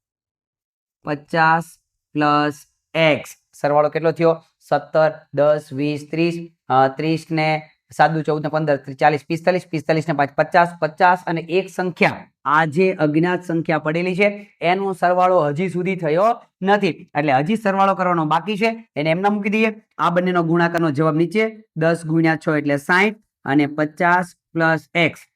50 + x સરવાળો કેટલો થયો 17 10 20 30 30 ને 7 દુ 14 ને 15 40 45 45 ને 5 50 50 અને એક સંખ્યા આ જે અજ્ઞાત સંખ્યા પડેલી છે એનો સરવાળો હજી સુધી થયો નથી એટલે હજી સરવાળો કરવાનો બાકી છે એને એમના મૂકી દઈએ આ બંનેનો ગુણાકારનો જવાબ નીચે 10 × 6 એટલે 60 અને 50 + x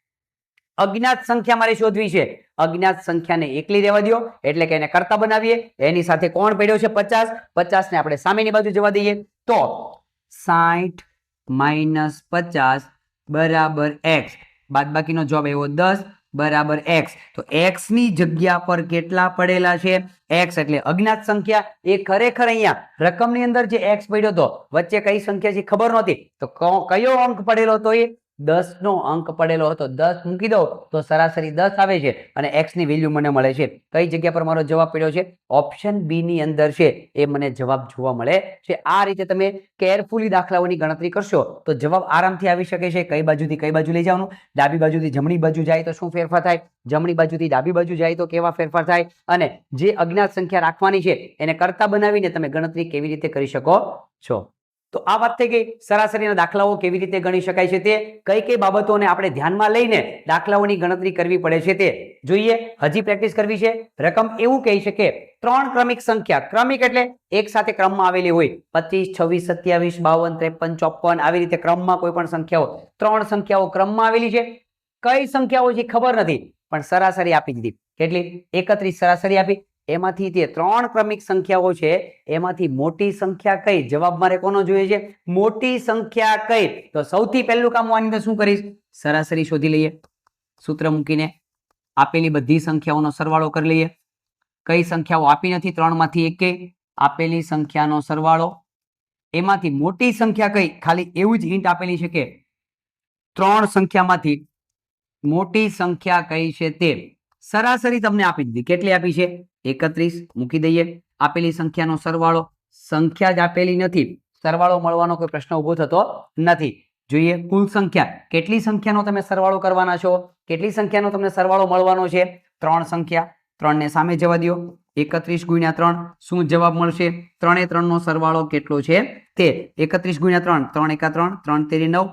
અજ્ઞાત સંખ્યા મારે શોધવી છે અજ્ઞાત સંખ્યાને એકલી રહેવા દો એટલે કે એને કરતા બનાવીએ એની સાથે કોણ પડ્યો છે 50 50 ને આપણે સામેની બાજુ જવા દઈએ તો 60 - 50 = x બાદબાકીનો જવાબ આવ્યો 10 = x તો x ની જગ્યા પર કેટલા પડેલા છે x એટલે અજ્ઞાત સંખ્યા એ ખરેખર અહીંયા રકમની અંદર જે x પડ્યો હતો વચ્ચે કઈ સંખ્યા છે ખબર નહોતી તો કયો અંક પડેલો હતો એ 10 નો અંક પડેલો હતો 10 મૂકી દો તો સરાસરી 10 આવે છે અને x ની વેલ્યુ મને મળે છે કઈ જગ્યા પર મારો જવાબ પડ્યો છે ઓપ્શન બી ની અંદર છે એ મને જવાબ જોવા મળે છે આ રીતે તમે કેરફુલી દાખલાઓની ગણતરી કરશો તો જવાબ આરામથી આવી શકે છે કઈ બાજુથી કઈ બાજુ લઈ જવાનું ડાબી બાજુથી જમણી બાજુ જાય તો શું ફેરફાર થાય જમણી બાજુથી ડાબી બાજુ જાય તો કેવા ફેરફાર થાય અને જે અજ્ઞાત સંખ્યા રાખવાની છે એને કરતા બનાવીને તમે ગણતરી કેવી રીતે કરી શકો છો તો આ વાત થઈ ગઈ સરાસરીના દાખલાઓ કેવી રીતે ગણી શકાય છે તે કઈ કઈ બાબતોને આપણે ધ્યાનમાં લઈને દાખલાઓની ગણતરી કરવી પડે છે તે જોઈએ હજી પ્રેક્ટિસ કરવી છે રકમ એવું કહી છે કે 3 ક્રમિક સંખ્યા ક્રમિક એટલે એક સાથે ક્રમમાં આવેલી હોય 25 26 27 52 53 54 આવી રીતે ક્રમમાં કોઈ પણ સંખ્યાઓ 3 સંખ્યાઓ ક્રમમાં આવેલી છે કઈ સંખ્યાઓ છે ખબર નથી પણ સરાસરી આપી દીધી કેટલી 31 સરાસરી આપી એમાંથી તે 3 ક્રમિક સંખ્યાઓ છે એમાંથી મોટી સંખ્યા કઈ જવાબ મારે કોનો જોઈએ છે મોટી સંખ્યા કઈ તો સૌથી પહેલું કામ હું આની અંદર શું કરીશ સરાસરી શોધી લઈએ સૂત્ર મૂકીને આપેલી બધી સંખ્યાઓનો સરવાળો કરી લઈએ કઈ સંખ્યાઓ આપી નથી 3 માંથી એક આપેલી સંખ્યાનો સરવાળો એમાંથી મોટી સંખ્યા કઈ ખાલી એવું જ હિન્ટ આપેલી છે કે 3 સંખ્યામાંથી મોટી સંખ્યા કઈ છે તે સરાસરી તમને આપી દીધી કેટલી આપી છે 31 મૂકી દઈએ આપેલી સંખ્યાનો સરવાળો સંખ્યા જ આપેલી નથી સરવાળો મળવાનો કોઈ પ્રશ્ન ઉભો થતો નથી જોઈએ કુલ સંખ્યા કેટલી સંખ્યાનો તમે સરવાળો કરવાના છો કેટલી સંખ્યાનો તમને સરવાળો મળવાનો છે 3 સંખ્યા 3 ને સામે જવા દો 31 × 3 શું જવાબ મળશે 3 એ 3 નો સરવાળો કેટલો છે તે 31 × 3 3 × 3 3 તેરી 9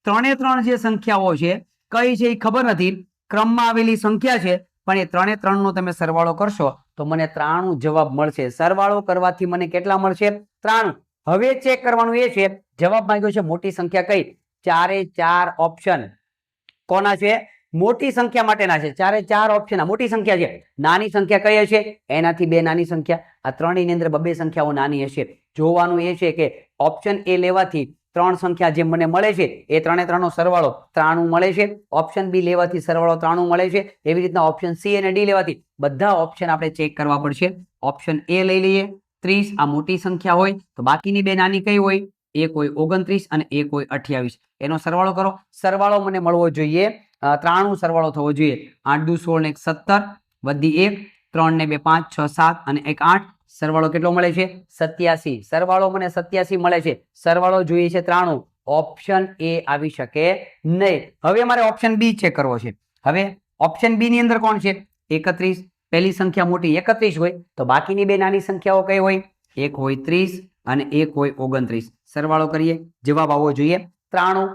3 એ 3 જે સંખ્યાઓ છે કઈ છે એ ખબર નથી ક્રમમાં આવેલી સંખ્યા છે પણ એ 3 એ 3 નો તમે સરવાળો કરશો તો મને 93 જવાબ મળશે સરવાળો કરવાથી મને કેટલા મળશે 93 હવે ચેક કરવાનું એ છે જવાબ માંગ્યો છે મોટી સંખ્યા કઈ 4 એ 4 ઓપ્શન કોના છે મોટી સંખ્યા માટેના છે 4 એ 4 ઓપ્શન મોટી સંખ્યા છે નાની સંખ્યા કઈ હશે એનાથી બે નાની સંખ્યા આ ત્રણેયની અંદર બે સંખ્યાઓ નાની હશે જોવાનું એ છે કે ઓપ્શન એ લેવાથી 3 સંખ્યા જે મને મળે છે એ 3 એ 3 નો સરવાળો 93 મળે છે ઓપ્શન બી લેવાથી સરવાળો 93 મળે છે એવી રીતના ઓપ્શન સી અને ડી લેવાથી બધા ઓપ્શન આપણે ચેક કરવા પડશે ઓપ્શન એ લઈ લઈએ 30 આ મોટી સંખ્યા હોય તો બાકીની બે નાની કઈ હોય એક હોય 29 અને એક હોય 28 એનો સરવાળો કરો સરવાળો મને મળવો જોઈએ 93 સરવાળો થવો જોઈએ 8 દુ 16 ને 17 વધી 1 3 ને 2 5 6 7 અને 1 8 સરવાળો કેટલો મળે છે 87 સરવાળો મને 87 મળે છે સરવાળો જોઈએ છે 93 ઓપ્શન એ આવી શકે નહીં હવે અમારે ઓપ્શન બી ચેક કરવો છે હવે ઓપ્શન બી ની અંદર કોણ છે 31 પહેલી સંખ્યા મોટી 31 હોય તો બાકીની બે નાની સંખ્યાઓ કઈ હોય એક હોય 30 અને એક હોય 29 સરવાળો કરીએ જવાબ આવવો જોઈએ 93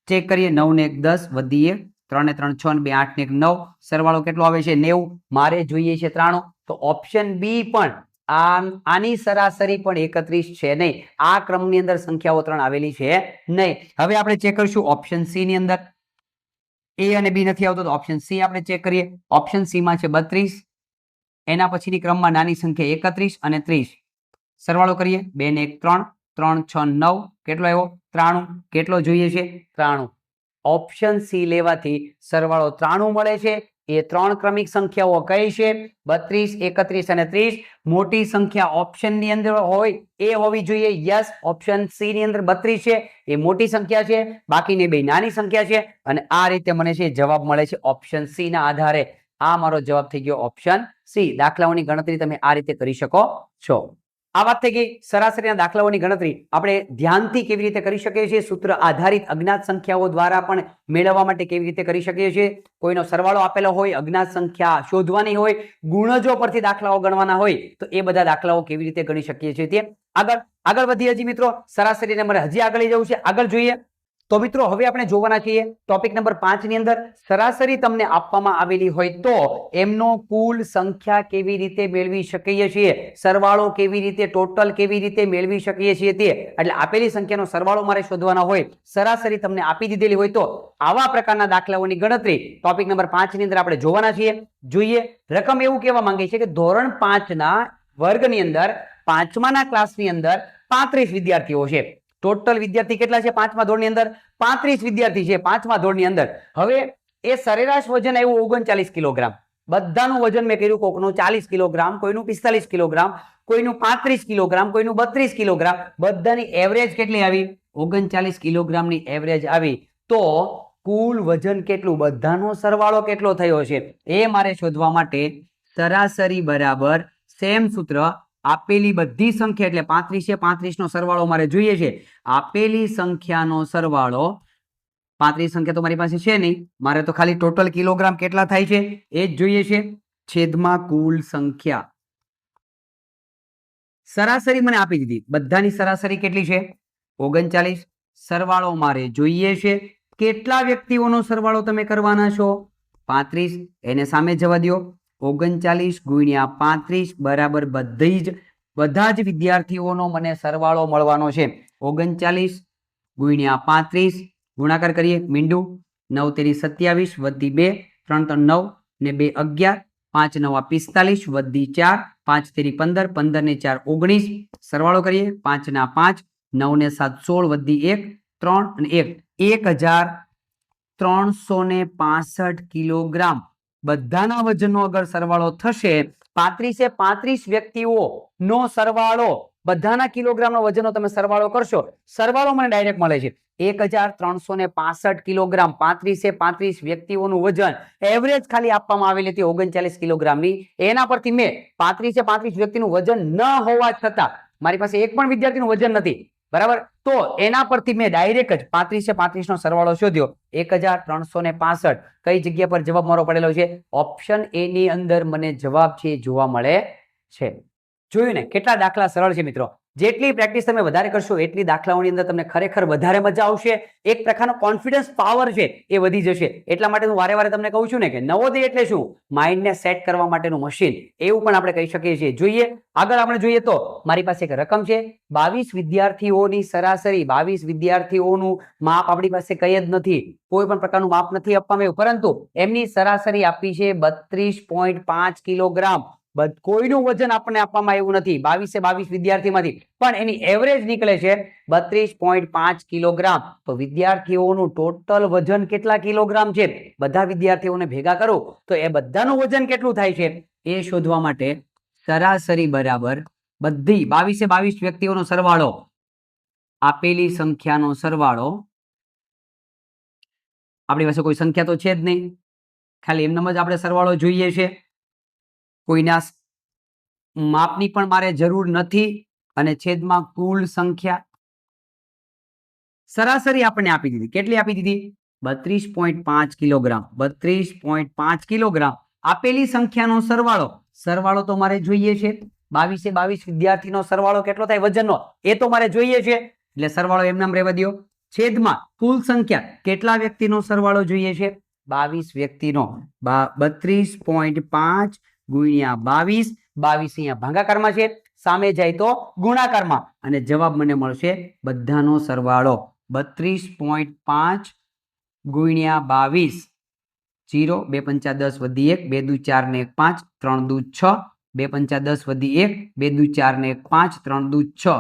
ચેક કરીએ 9 ને 1 10 વધી 1 3 ને 3 6 ને 2 8 ને 1 9 સરવાળો કેટલો આવે છે 90 મારે જોઈએ છે 93 તો ઓપ્શન બી પણ આની સરાસરી પણ 31 છે નહીં આ ક્રમની અંદર સંખ્યાઓ 3 આવેલી છે નહીં હવે આપણે ચેક કરીશું ઓપ્શન સી ની અંદર એ અને બી નથી આવતો તો ઓપ્શન સી આપણે ચેક કરીએ. ઓપ્શન સી માં છે 32, એના પછીની ક્રમમાં નાની સંખ્યા 31 અને 30. સરવાળો કરીએ 2 ને 1 3, 3 6 9, કેટલો આવ્યો 93. કેટલો જોઈએ છે 93. ઓપ્શન સી લેવાથી સરવાળો 93 મળે છે. એ ત્રણ ક્રમિક સંખ્યાઓ કઈ છે? 32, 31 અને 30. મોટી સંખ્યા ઓપ્શન ની અંદર હોય એ હોવી જોઈએ. યસ, ઓપ્શન સી ની અંદર 32 છે, એ મોટી સંખ્યા છે, બાકીની બે નાની સંખ્યા છે. અને આ રીતે મને છે જવાબ મળે છે ઓપ્શન સી ના આધારે. આ મારો જવાબ થઈ ગયો ઓપ્શન સી. દાખલાઓની ગણતરી તમે આ રીતે કરી શકો છો. આ વાત થઈ ગઈ સરાસરીના દાખલાઓની ગણતરી આપણે ધ્યાનથી કેવી રીતે કરી શકીએ છીએ. સૂત્ર આધારિત અજ્ઞાત સંખ્યાઓ દ્વારા પણ મેળવવા માટે કેવી રીતે કરી શકીએ છીએ. કોઈનો સરવાળો આપેલો હોય, અજ્ઞાત સંખ્યા શોધવાની હોય, ગુણજો પરથી દાખલાઓ ગણવાના હોય તો એ બધા દાખલાઓ કેવી રીતે ગણી શકીએ છીએ તે આગળ વધીએ છીએ મિત્રો. સરાસરીને મારે હજી આગળ લઈ જવું છે. આગળ જોઈએ તો મિત્રો હવે આપણે જોવાના છીએ ટોપિક નંબર 5 ની અંદર સરાસરી તમને આપવામાં આવેલી હોય તો એમનો કુલ સંખ્યા કેવી રીતે મેળવી શકીએ છીએ, સરવાળો કેવી રીતે, ટોટલ કેવી રીતે મેળવી શકીએ છીએ તે. એટલે આપેલી સંખ્યાનો સરવાળો મારે શોધવાનો હોય, સરાસરી તમને આપી દીધેલી હોય તો આવા પ્રકારના દાખલાઓની ગણતરી ટોપિક નંબર 5 ની અંદર આપણે જોવાના છીએ. જોઈએ રકમ એવું કહેવા માંગે છે કે ધોરણ 5 ના વર્ગની અંદર 5મા ક્લાસની અંદર 35 વિદ્યાર્થીઓ છે. ટોટલ વિદ્યાર્થી કેટલા છે 5મા ધોરણની અંદર? 35 વિદ્યાર્થી છે 5મા ધોરણની અંદર. હવે એ સરેરાશ વજન આવ્યું 39 કિલોગ્રામ. બધાનું વજન મેં કર્યું, કોકનું 40 કિલોગ્રામ, કોઈનું 45 કિલોગ્રામ, કોઈનું 35 કિલોગ્રામ, કોઈનું 32 કિલોગ્રામ. બધાની એવરેજ કેટલી આવી? 39 કિલોગ્રામની એવરેજ આવી. તો કુલ વજન કેટલું, બધાનો સરવાળો કેટલો થયો છે એ મારે શોધવા માટે સરાસરી બરાબર સેમ સૂત્ર. આપેલી બધી સંખ્યા એટલે 35 છે, 35 નો સરવાળો મારે જોઈએ છે. આપેલી સંખ્યાનો સરવાળો, 35 સંખ્યા તો મારી પાસે છે નહીં, મારે તો ખાલી ટોટલ કિલોગ્રામ કેટલા થાય છે એ જ જોઈએ છે, છેદમાં કુલ સંખ્યા. સરાસરી મને આપી દીધી, બધાની સરાસરી કેટલી છે 39. સરવાળો મારે જોઈએ છે. કેટલા વ્યક્તિઓનો સરવાળો તમે કરવાના છો? 35. એને સામે જવા દો. 39 ગુણ્યા 35 બરાબર બધા જ વિદ્યાર્થીઓનો મને સરવાળો મળવાનો છે. 39 ગુણ્યા 35 ગુણાકાર કરીએ મીંડું. 9 તેરી 27 વધી 2, 3 3 9 ને 2 11, 5 9 45 વધી 4, 5 તેરી 15, 15 ને 4 19. સરવાળો કરીએ 5 ના 5, 9 ને 7 16 વધી 1, 3 અને 1, 1365 કિલોગ્રામ. બધાના વજનનો અગર સરવાળો થશે, 35 વ્યક્તિઓ નો સરવાળો, બધાના કિલોગ્રામનો વજનનો તમે સરવાળો કરશો, સરવાળો મને ડાયરેક્ટ મળે છે 1365 કિલોગ્રામ. 35 વ્યક્તિઓનું વજન એવરેજ ખાલી આપવામાં આવેલી હતી 39 કિલોગ્રામની. એના પરથી મેં 35 વ્યક્તિનું વજન ન હોવા છતાં મારી પાસે એક પણ વિદ્યાર્થીનું વજન નથી, બરાબર, તો એના પરથી મેં ડાયરેક્ટ જ 35 નો સરવાળો શોધ્યો. 1365 કઈ જગ્યા પર જવાબ મારો પડેલો છે? ઓપ્શન એ ની અંદર મને જવાબ છે જોવા મળે છે. જોયું ને કેટલા દાખલા સરળ છે મિત્રો. જેટલી પ્રેક્ટિસ તમે વધારે કરશો એટલી દાખલાઓની અંદર તમને ખરેખર વધારે મજા આવશે. એક પ્રકારનો કોન્ફિડન્સ પાવર છે એ વધી જશે. એટલા માટે હું વારે વારે તમને કહું છું ને કે નવોદય એટલે શું? માઇન્ડને સેટ કરવા માટેનું મશીન, એવું પણ આપણે કહી શકીએ છીએ. જોઈએ આગળ આપણે જોઈએ તો મારી પાસે એક રકમ છે 22 વિદ્યાર્થીઓની સરાસરી. 22 વિદ્યાર્થીઓનું માપ આપણી પાસે કઈ જ નથી, કોઈ પણ પ્રકારનું માપ નથી આપવામાં આવ્યું, પરંતુ એમની સરાસરી આપી છે 32.5 કિલોગ્રામ. કોઈનું વજન આપણને આપવામાં આવ્યું નથી 22 વિદ્યાર્થીમાંથી, પણ એની એવરેજ નીકળે છે 32.5 કિલોગ્રામ. તો વિદ્યાર્થીઓનું ટોટલ વજન કેટલા કિલોગ્રામ છે? બધા વિદ્યાર્થીઓને ભેગા કરો તો એ બધાનું વજન કેટલું થાય છે એ શોધવા માટે સરાસરી બરાબર બધી 22 વ્યક્તિઓનો સરવાળો, આપેલી સંખ્યાનો સરવાળો. આપણી પાસે કોઈ સંખ્યા તો છે જ નહીં, ખાલી એમનેમ જ આપણે સરવાળો જોઈએ છે. કોઈના માપની પણ મારે જરૂર નથી. અને છેદમાં કુલ સંખ્યા. સરાસરી આપણને આપી દીધી, કેટલી આપી દીધી? 32.5 કિલોગ્રામ. 32.5 કિલોગ્રામ આપેલી સંખ્યાનો સરવાળો તો મારે જોઈએ છે. 22 વિદ્યાર્થીનો સરવાળો કેટલો થાય વજનનો એ તો મારે જોઈએ છે, એટલે સરવાળો એમ નામ રહેવા દો. છેદમાં કુલ સંખ્યા, કેટલા વ્યક્તિનો સરવાળો જોઈએ છે? 22 વ્યક્તિનો. 32.5 ગુણ્યા 22, 22 અહીંયા ભાગાકારમાં છે, સામે જાય તો ગુણાકારમાં, અને જવાબ મને મળશે બધાનો સરવાળો 32.5 ગુણ્યા 22 0 2 5 10 વધી 1 2 દુ 4 ને 1 5 3 દુ 6 2 5 10 વધી 1 2 દુ 4 ને 1 5 3 દુ 6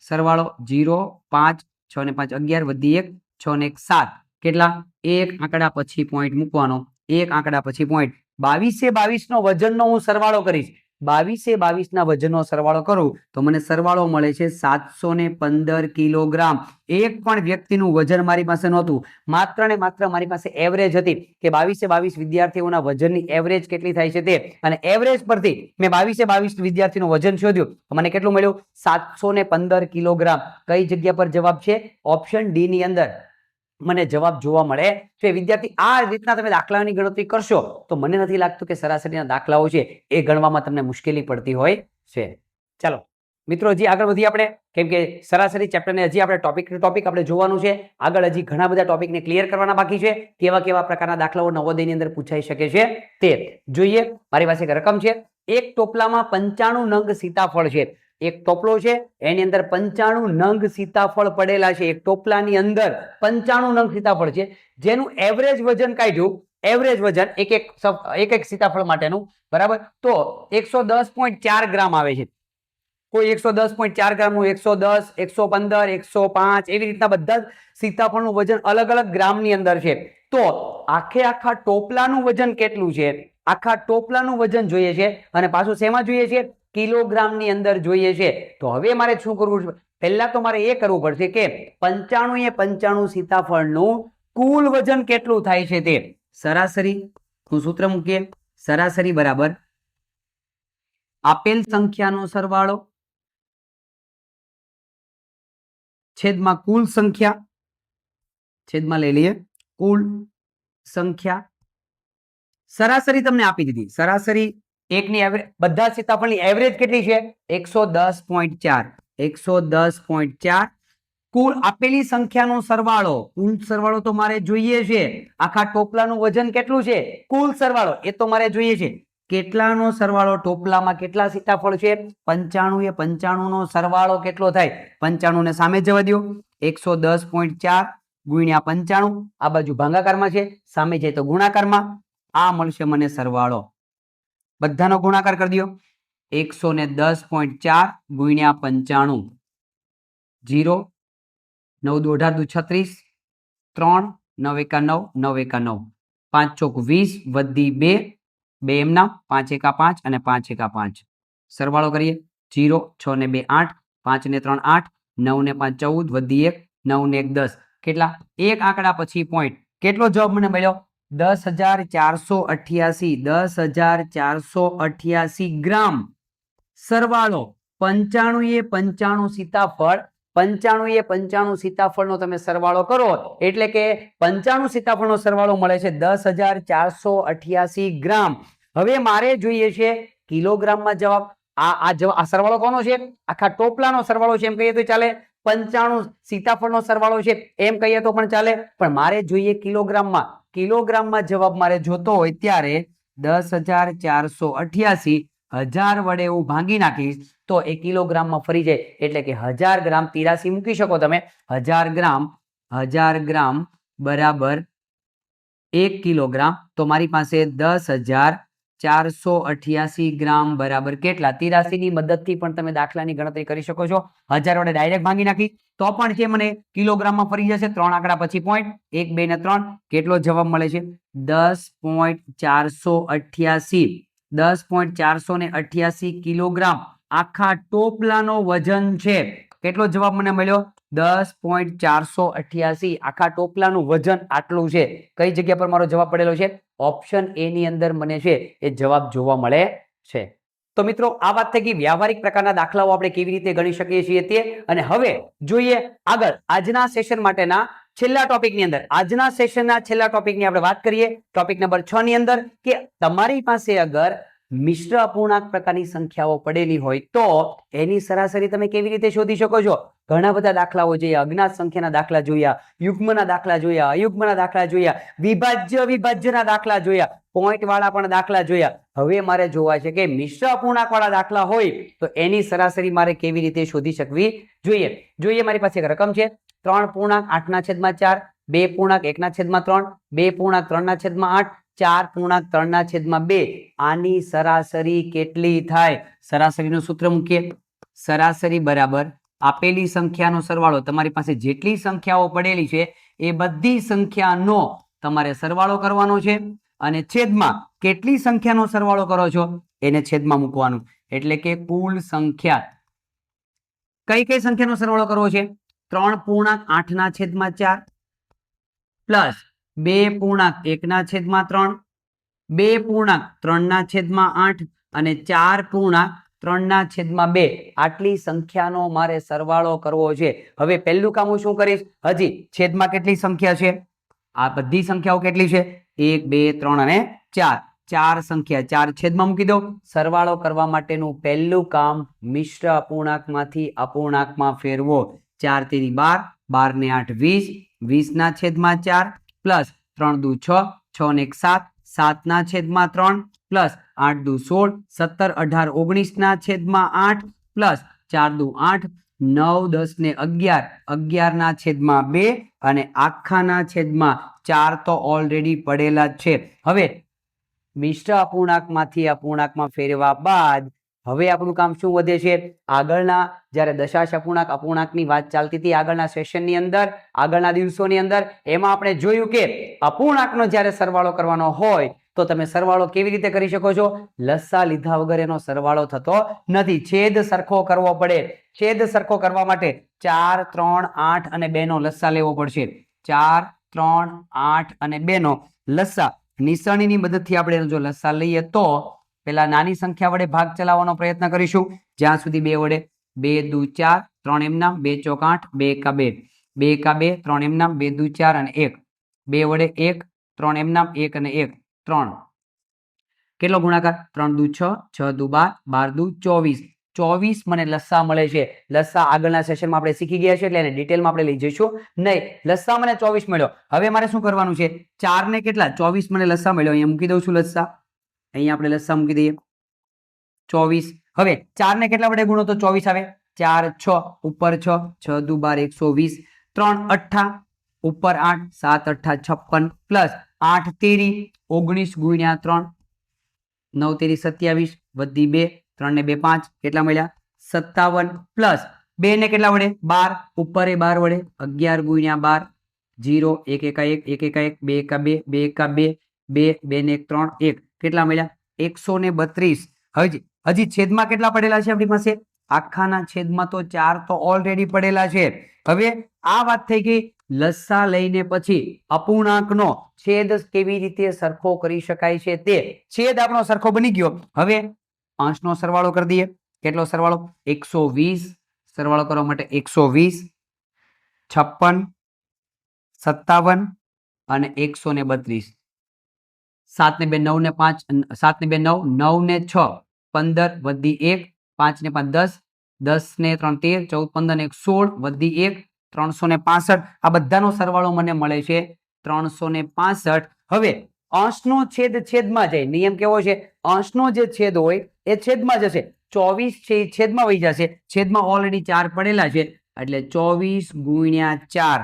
સરવાળો 0 5 6 ને 5 11 વધી 1 6 ને 1 7 કેટલા એક આંકડા પછી પોઈન્ટ મૂકવાનો એક આંકડા પછી પોઈન્ટ 22 નો વજનનો હું સરવાળો કરીશ 22 ના વજનનો સરવાળો કરું તો મને સરવાળો મળે છે 715 કિલોગ્રામ એક પણ વ્યક્તિનું વજન મારી પાસે નહોતું માત્ર ને માત્ર મારી પાસે એવરેજ હતી કે 22 વિદ્યાર્થીઓના વજનની એવરેજ કેટલી થાય છે તે અને એવરેજ પરથી મેં 22 વિદ્યાર્થીનું વજન શોધ્યું તો મને કેટલું મળ્યું 715 કિલોગ્રામ કઈ જગ્યા પર જવાબ છે ઓપ્શન ડી ની અંદર મને જવાબ જોવા મળે છે વિદ્યાર્થી આ રીતના તમે દાખલાની ગણતરી કરશો તો મને નથી લાગતું કે સરાસરીના દાખલાઓ છે એ ગણવામાં તમને મુશ્કેલી પડતી હોય છે ચાલો મિત્રો હજી આગળ વધીએ આપણે કેમ કે સરાસરી ચેપ્ટરને હજી આપણે ટોપિક આપણે જોવાનું છે આગળ હજી ઘણા બધા ટોપિકને ક્લિયર કરવાના બાકી છે કેવા કેવા પ્રકારના દાખલાઓ નવોદયની અંદર પૂછાઈ શકે છે તે જોઈએ મારી પાસે એક રકમ છે એક ટોપલામાં 95 નંગ સીતાફળ છે એક ટોપલો છે એની અંદર 95 નંગ સીતાફળ પડેલા છે એક ટોપલાની અંદર 95 નંગ સીતાફળ છે જેનું એવરેજ વજન કાઢ્યું એવરેજ વજન એક સીતાફળ માટેનું બરાબર તો 110.4 ગ્રામ આવે છે કોઈ 110.4 ગ્રામનું 110 115 105 એવી રીતના બધા સીતાફળનું વજન અલગ અલગ ગ્રામની અંદર છે તો આખા ટોપલાનું વજન કેટલું છે આખા ટોપલાનું વજન જોઈએ છે અને પાછું શેમાં જોઈએ છે કિલોગ્રામની અંદર જોઈએ છે તો હવે મારે શું કરવું છે પહેલા તો મારે એ કરવું પડશે કે 95 સીતાફળનું કુલ વજન કેટલું થાય છે તે સરાસરી હું સૂત્ર મૂકીએ સરાસરી બરાબર આપેલ સંખ્યાનો સરવાળો છેદમાં કુલ સંખ્યા છેદમાં લઈ લઈએ કુલ સંખ્યા સરાસરી તમને આપી દીધી સરાસરી એકની એવરેજ બધા સીતાફળની એવરેજ કેટલી છે 110.4 110.4 કુલ આપેલી સંખ્યાનો સરવાળો કુલ સરવાળો તો મારે જોઈએ છે આખા ટોપલાનું વજન કેટલું છે કુલ સરવાળો એ તો મારે જોઈએ છે કેટલાનો સરવાળો ટોપલામાં કેટલા સીતાફળ છે 95 એ 95 નો સરવાળો કેટલો થાય 95 ને સામે જવા દો 110.4 ગુણ્યા 95 આ બાજુ ભાગાકારમાં છે સામે જાય તો ગુણાકારમાં આ મળશે મને સરવાળો બધાનો ગુણાકાર કરી દો 110.4 ગુણ્યા 95 0 9 દુ 18 દુ 36 3 9 એકા 9 9 એકા 9 5 ચોક 20 વધી 2 2 એમના 5 એકા 5 અને 5 એકા 5 સરવાળો કરીએ 0 6 ને 2 8 5 ને 3 8 9 ને 5 14 વધી 1 9 ને 1 10 કેટલા એક આંકડા પછી પોઈન્ટ કેટલો જવાબ મને મળ્યો 10,488 ગ્રામ સરવાળો 95 સીતાફળ 95 સીતાફળનો તમે સરવાળો કરો એટલે કે 95 સીતાફળનો સરવાળો મળે છે 10,488 ગ્રામ હવે મારે જોઈએ છે કિલોગ્રામમાં જવાબ આ સરવાળો કોનો છે આખા ટોપલાનો સરવાળો છે એમ કહીએ તો ચાલે 95 સીતાફળનો સરવાળો છે એમ કહીએ તો પણ ચાલે પણ મારે જોઈએ કિલોગ્રામમાં જવાબ મારે જોતો હોય ત્યારે 10,488 1000 વડે હું ભાંગી નાખીશ તો એ કિલોગ્રામમાં ફરી જાય એટલે કે 1000 ગ્રામ 83 મૂકી શકો તમે 1000 ગ્રામ બરાબર 1 કિલોગ્રામ તો મારી પાસે 10,488 ગ્રામ બરાબર કેટલા 83 ની મદદથી પણ તમે દાખલાની ગણતરી કરી શકો છો 1000 વડે ડાયરેક્ટ ભાંગી નાખી તો પણ છે મને કિલોગ્રામમાં ફરી જશે 3 આંકડા પછી પોઈન્ટ 1 2 ને 3 કેટલો જવાબ મળે છે 10.488 કિલોગ્રામ આખા ટોપલાનો વજન છે કેટલો જવાબ મને મળ્યો 10.488 આખા ટોપલાનું વજન આટલું છે કઈ જગ્યા પર મારો જવાબ પડેલો છે ઓપ્શન એ ની અંદર મને છે એ જવાબ જોવા મળે છે તો મિત્રો આ વાત થઈ ગઈ વ્યવહારિક પ્રકારના દાખલાઓ આપણે કેવી રીતે ગણી શકીએ છીએ તે અને હવે જોઈએ આગળ આજના સેશન માટેના છેલ્લા ટોપિકની અંદર આજના સેશનના છેલ્લા ટોપિકની આપણે વાત કરીએ ટોપિક નંબર 6 ની અંદર કે તમારી પાસે અગર મિશ્ર અપૂર્ણાંક પ્રકારની સંખ્યાઓ પડેલી હોય તો એની સરાસરી તમે કેવી રીતે શોધી શકો છો ઘણા બધા દાખલાઓ જોયા અજ્ઞાત સંખ્યાના દાખલા જોયા યુગ્મના દાખલા જોયા અયુગ્મના દાખલા જોયા વિભાજ્યના દાખલા જોયા પોઈન્ટ વાળા પણ દાખલા જોયા હવે મારે જોવા છે કે મિશ્ર અપૂર્ણાંક વાળા દાખલા હોય તો એની સરાસરી મારે કેવી રીતે શોધી શકવી જોઈએ મારી પાસે એક રકમ છે 3.8/4 2.1/3 2.3/8 4.3/2. આની સરાસરી કેટલી થાય? સરાસરીનું સૂત્ર મૂકીએ. સરાસરી બરાબર આપેલી સંખ્યાનો સરવાળો, તમારી પાસે જેટલી સંખ્યાઓ પડેલી છે એ બધી સંખ્યાનો તમારે સરવાળો કરવાનો છે અને છેદમાં કેટલી સંખ્યાનો સરવાળો કરો છો એને છેદમાં મૂકવાનું. એટલે કે કુલ સંખ્યા, કઈ કઈ સંખ્યાનો સરવાળો કરવો છે? 3.8/4 પ્લસ 2.1/3, 2.3/8 અને 4.3/2. આટલી સંખ્યાનો મારે સરવાળો કરવો છે. હવે પહેલું કામ હું શું કરીશ? હજી છેદમાં કેટલી સંખ્યા છે? આ બધી સંખ્યાઓ કેટલી છે? 1, 2, 3 અને 4. 4 સંખ્યા, 4 છેદમાં મૂકી દો. સરવાળો કરવા માટેનું પહેલું કામ મિશ્ર અપૂર્ણાંકમાંથી અપૂર્ણાંકમાં ફેરવો. 4 તેરી 12, 12 ને 8 20, 20/4 પ્લસ 3 દુ 6, 6 ને 1 7, 7/3 પ્લસ 8 દુ 16, 17, 18, 19/8 પ્લસ 4 દુ 8, 9, 10 ને 11, 11/2 અને આખાના છેદમાં 4 તો ઓલરેડી પડેલા જ છે. હવે મિશ્ર અપૂર્ણાંકમાંથી અપૂર્ણાંકમાં ફેરવ્યા બાદ હવે આપણું કામ શું વધે છે? આગળના જ્યારે દશાંશ અપૂર્ણાંક અપૂર્ણાંકની વાત ચાલતી હતી આગળના સેશનની અંદર, આગળના દિવસોની અંદર, એમાં આપણે જોયું કે અપૂર્ણાંકનો જ્યારે સરવાળો કરવાનો હોય તો તમે સરવાળો કેવી રીતે કરી શકો છો? લસા લીધા વગર એનો સરવાળો થતો નથી. છેદ સરખો કરવો પડે. છેદ સરખો કરવા માટે 4, 3, 8 અને 2 નો લસા લેવો પડશે. 4, 3, 8 અને 2 નો લસા. નિશાનીની મદદથી આપણે જો લસા લઈએ તો પેલા નાની સંખ્યા વડે ભાગ ચલાવવાનો પ્રયત્ન કરીશું. જ્યાં સુધી 2 વડે. 2 દુ 4, 3 એમના, 2 ચોક 8, 2 એકા 2, 2 એકા 2, 3 એમના, 2 દુ 4 અને 1, 2 વડે 1, 3 એમના, 1 અને 1, 3. કેટલો ગુણાકાર? 3 દુ 6, 6 દુ 12, 12 દુ 24. 24 મને લસા મળે છે. લસા આગળના સેશનમાં આપણે શીખી ગયા છે એટલે એને ડિટેલમાં આપણે લઈ જઈશું નહીં. લસા મને 24 મળ્યો. હવે મારે શું કરવાનું છે? 4 ને કેટલા? 24 મને લસા મળ્યો. અહીંયા મૂકી દઉં છું લસા. અહીંયા આપણે લસા મૂકી દઈએ 24. હવે 4 ને કેટલા વડે ગુણો તો 24 આવે? 4, 6 ઉપર 6, 6 દુ 12, 120, 3 8 ઉપર 8, 7 8 56 પ્લસ 8 તેરી 19 ગુણ્યા 3, 9 તેરી 27 વધી 2, 3 ને 2 5, કેટલા મળ્યા? 57 પ્લસ 2 ને કેટલા વડે? 12 ઉપર એ 12 વડે 11 ગુણ્યા 12, 0, 1 એકા 1, 1 એકા 1, 2 એકા 2, 2 એકા 2, 2, 2 ને 1 3, 1, કેટલા મળ્યા? 132. હજી છેદમાં કેટલા પડેલા છે આપણી પાસે? આખાના છેદમાં તો 4 તો ઓલરેડી પડેલા છે. હવે આ વાત થઈ ગઈ. લસા લઈને પછી અપૂર્ણાંકનો છેદ કેવી રીતે સરખો કરી શકાય છે તે. છેદ આપણો સરખો બની ગયો. હવે અંશનો સરવાળો કરી દઈએ. કેટલો સરવાળો? 120. સરવાળો કરવા માટે 120, 56, 57 અને 132. 7 ને 2 9 ને 5, 7 ને 2 9, 9 ને 6 15 વધી 1, 5 ને 5 10, 10 ને 3 13, 14 15 ને 1 16 વધી 1, 365. આ બધાનો સરવાળો મને મળે છે 365. હવે અંશનો છેદ છેદમાં જાય. નિયમ કેવો છે? અંશનો જે છેદ હોય એ છેદમાં જશે. 24 છે એ છેદમાં વહી જશે. છેદમાં ઓલરેડી 4 પડેલા છે એટલે 24 ગુણ્યા 4.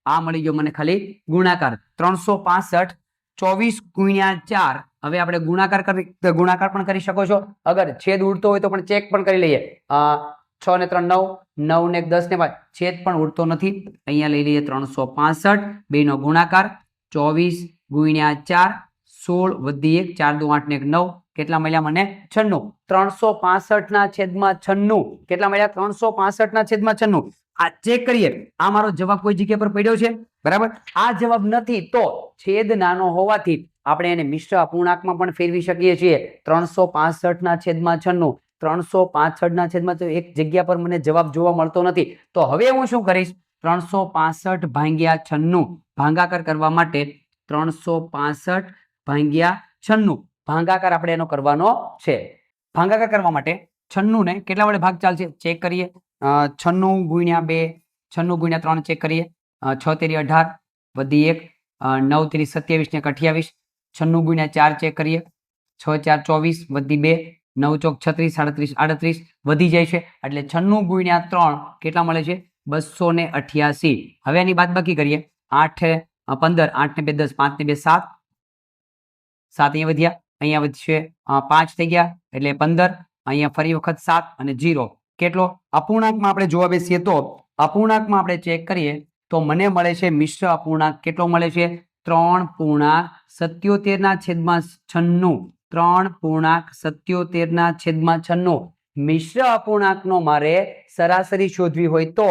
આ મળી ગયો મને ખાલી ગુણાકાર 365. 24 ગુણ્યા 4. હવે આપણે ગુણાકાર પણ કરી શકો છો. અગર છેદ ઉડતો હોય તો પણ ચેક પણ કરી લઈએ. 6 ને 3 9, 9 ને 10 ને 5, છેદ પણ ઉડતો નથી. અહીંયા લઈ લઈએ 365. 2 નો ગુણાકાર 24 ગુણ્યા 4, 16 વધી 1, 4 દુ 8 ને 1 9, કેટલા મળ્યા મને? 96. 365/96. કેટલા મળ્યા? 365/96. આ ચેક કરીએ. આ મારો જવાબ કોઈ જગ્યા પર પડ્યો છે? બરાબર. આ જવાબ નથી તો છેદ નાનો હોવાથી આપણે એને મિશ્ર અપૂર્ણાંકમાં પણ ફેરવી શકીએ છીએ. 365/96. 365 તો એક જગ્યા પર મને જવાબ જોવા મળતો નથી. તો હવે હું શું કરીશ? 365/96 ભાગાકાર કરવા માટે 365/96 ભાગાકાર આપણે એનો કરવાનો છે. ભાગાકાર કરવા માટે 96 ને કેટલા વડે ભાગ ચાલશે? ચેક કરીએ. 96 ગુણ્યા 2, 96 ગુણ્યા 3 ચેક કરીએ. 6 તેરી 18 વધી 1, 9 તેરી 27 ને 28, 96 ગુણ્યા 4 ચેક કરીએ. 6 4 24 વધી 2, 9 ચોક 36, 37, 38 વધી જાય છે એટલે 96 ગુણ્યા 3 કેટલા મળે છે? 288. હવે એની બાદબાકી કરીએ. 8 15, 8 ને 2 10, 5 ને 2 7, 7 અહીંયા વધ્યા, અહીંયા વધશે 5 થઈ ગયા એટલે 15, અહીંયા ફરી વખત 7 અને 0 કેટલો અપૂર્ણાંકમાં આપણે જોવા બેસીએ તો અપૂર્ણાંકમાં આપણે ચેક કરીએ તો મને મળે છે મિશ્ર અપૂર્ણાંક કેટલો મળે છે 3.77/96 3.77/96 મિશ્ર અપૂર્ણાંકનો મારે સરાસરી શોધવી હોય તો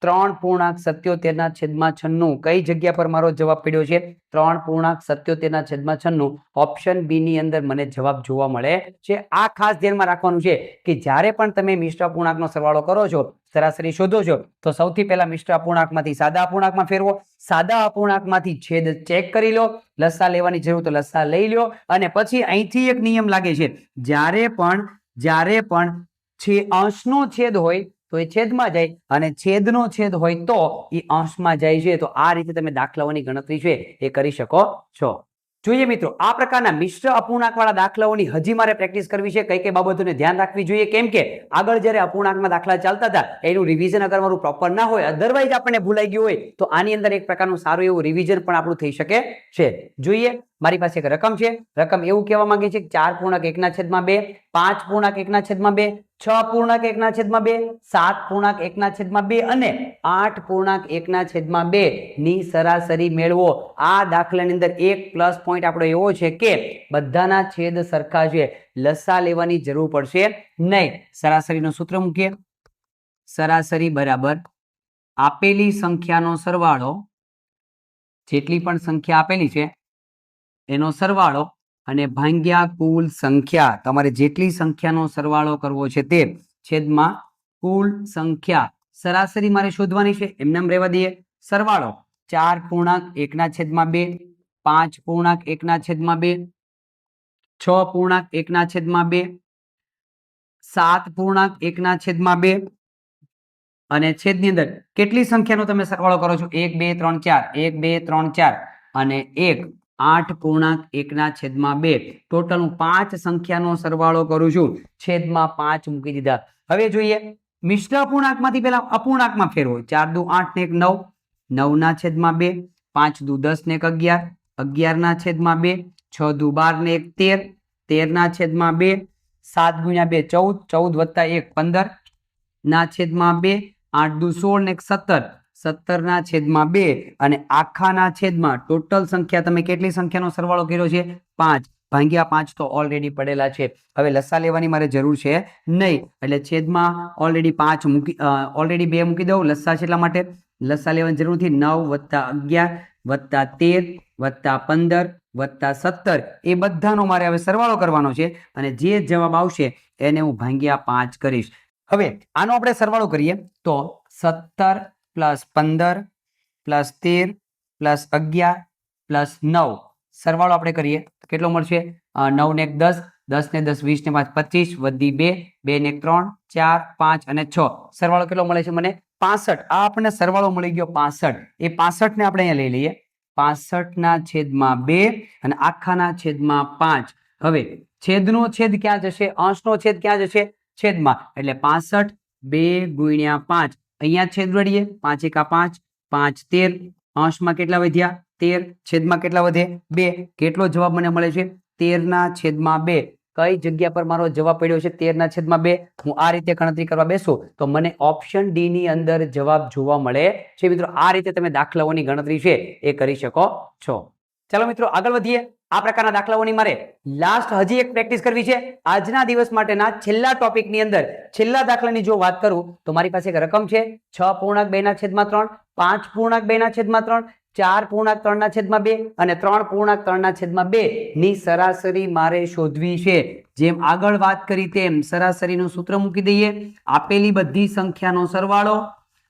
3.77/96 કઈ જગ્યા પર મારો જવાબ પડ્યો છે 3.77/96 ઓપ્શન બી ની અંદર મને જવાબ જોવા મળે છે. આ ખાસ ધ્યાનમાં રાખવાનું છે કે જ્યારે પણ તમે મિશ્ર અપૂર્ણાંકનો સરવાળો કરો છો સરાસરી શોધો છો તો સૌથી પહેલા મિશ્ર અપૂર્ણાંકમાંથી સાદા અપૂર્ણાંકમાં ફેરવો, સાદા અપૂર્ણાંકમાંથી છેદ ચેક કરી લો, લસા લેવાની જરૂર તો લસા લઈ લો અને પછી અહીંથી એક નિયમ લાગે છે જ્યારે પણ અંશનો છેદ હોય તો એ છેદમાં જાય અને છેદનો છેદ હોય તો એ અંશમાં જાય છે. તો આ રીતે તમે દાખલાઓની ગણતરી છે એ કરી શકો છો. જોઈએ મિત્રો આ પ્રકારના મિશ્ર અપૂર્ણાંક વાળા દાખલાઓની હજી મારે પ્રેક્ટિસ કરવી છે, કઈ કઈ બાબતોને ધ્યાન રાખવી જોઈએ કેમ કે આગળ જ્યારે અપૂર્ણાંકમાં દાખલા ચાલતા હતા એનું રિવિઝન અગર મારું પ્રોપર ના હોય અધરવાઇઝ આપણને ભૂલાઈ ગયું હોય તો આની અંદર એક પ્રકારનું સારું એવું રિવિઝન પણ આપણું થઈ શકે છે. જોઈએ મારી પાસે એક રકમ છે, રકમ એવું કહેવા માંગે છે કે 4.1/2, 5.1/2, 6.1/2, 7.1/2 અને 8.1/2 ની સરાસરી મેળવો. આ દાખલાની અંદર એક પ્લસ પોઈન્ટ આપણો એવો છે કે બધાના છેદ સરખા છે, લસા લેવાની જરૂર પડશે નહીં. સરાસરીનું સૂત્ર મૂકીએ, સરાસરી બરાબર આપેલી સંખ્યાનો સરવાળો, જેટલી પણ સંખ્યા આપેલી છે એનો સરવાળો અને ભાગ્યા કુલ સંખ્યા. તમારે જેટલી સંખ્યાનો સરવાળો કરવો છે તે છેદમાં કુલ સંખ્યા. સરાસરી મારે શોધવાની છે, એમને એમ રહેવા દઈએ. સરવાળો 4.1/2, 5.1/2, 6.1/2, 7.1/2 અને છેદની અંદર કેટલી સંખ્યાનો તમે સરવાળો કરો છો 1 2 3 4 1 2 3 4 અને 1 8.1/2 ટોટલ હું 5 સંખ્યાનો સરવાળો કરું છું, છેદમાં 5 મૂકી દીધા. હવે જોઈએ મિશ્ર અપૂર્ણાંકમાંથી પહેલા અપૂર્ણાંકમાં ફેરવો. 4 દુ 8 ને 1 9, 9/2, 5 દુ 10 ને 1 11, 11/2, 6 દુ 12 ને 1 13, 13/2, 7 × 2 14, 14 + 1 15/2, 8 દુ 16 ને 1 17, 17/2 અને આખાના છેદમાં ટોટલ સંખ્યા તમે કેટલી સંખ્યાનો સરવાળો કર્યો છે 5 ભાગ્યા 5 તો ઓલરેડી પડેલા છે. હવે લસા લેવાની મારે જરૂર છે નહીં એટલે છેદમાં ઓલરેડી 2 મૂકી દઉં. લસા છે એટલા માટે લસા લેવાની જરૂર નથી. 9 + 11 + 13 + 15 + 17 એ બધાનો મારે હવે સરવાળો કરવાનો છે અને જે જવાબ આવશે એને હું ભાગ્યા 5 કરીશ. હવે આનો આપણે સરવાળો કરીએ તો 17 + 15 + 13 + 11 + 9 સરવાળો આપણે કરીએ તો કેટલો મળશે 9 ને 1 10, 10 ને 10 20 ને 5 25 વધી 2, 2 ને 3 4 5 અને 6 સરવાળો કેટલો મળે છે મને 65. આ આપણને સરવાળો મળી ગયો 65. એ 65 ને આપણે અહીંયા લઈ લઈએ. 65/2 અને આખાના છેદમાં 5. હવે છેદનો છેદ ક્યાં જશે, અંશનો છેદ ક્યાં જશે છેદમાં, એટલે 65 2 × 5 અહીંયા છેદ વળીએ 5 × 5 5 13 અંશમાં કેટલા વધ્યા 13, છેદમાં કેટલા વધે 2. કેટલો જવાબ મને મળે છે 13/2. કઈ જગ્યા પર મારો જવાબ પડ્યો છે 13/2. હું આ રીતે ગણતરી કરવા બેસું તો મને ઓપ્શન ડી ની અંદર જવાબ જોવા મળે છે. મિત્રો આ રીતે તમે દાખલાઓની ગણતરી છે એ કરી શકો છો. ચાલો મિત્રો આગળ વધીએ. આ પ્રકારના દાખલાઓની મારે લાસ્ટ હજી એક પ્રેક્ટિસ કરવી છે. આજના દિવસ માટેના છેલ્લા ટોપિકની અંદર છેલ્લા દાખલાની જો વાત કરું તો મારી પાસે એક રકમ છે 6.2/3, 5.2/3, 4.3/2 અને 3.3/2 ની સરાસરી મારે શોધવી છે. જેમ આગળ વાત કરી તેમ સરાસરીનું સૂત્ર મૂકી દઈએ. આપેલી બધી સંખ્યાનો સરવાળો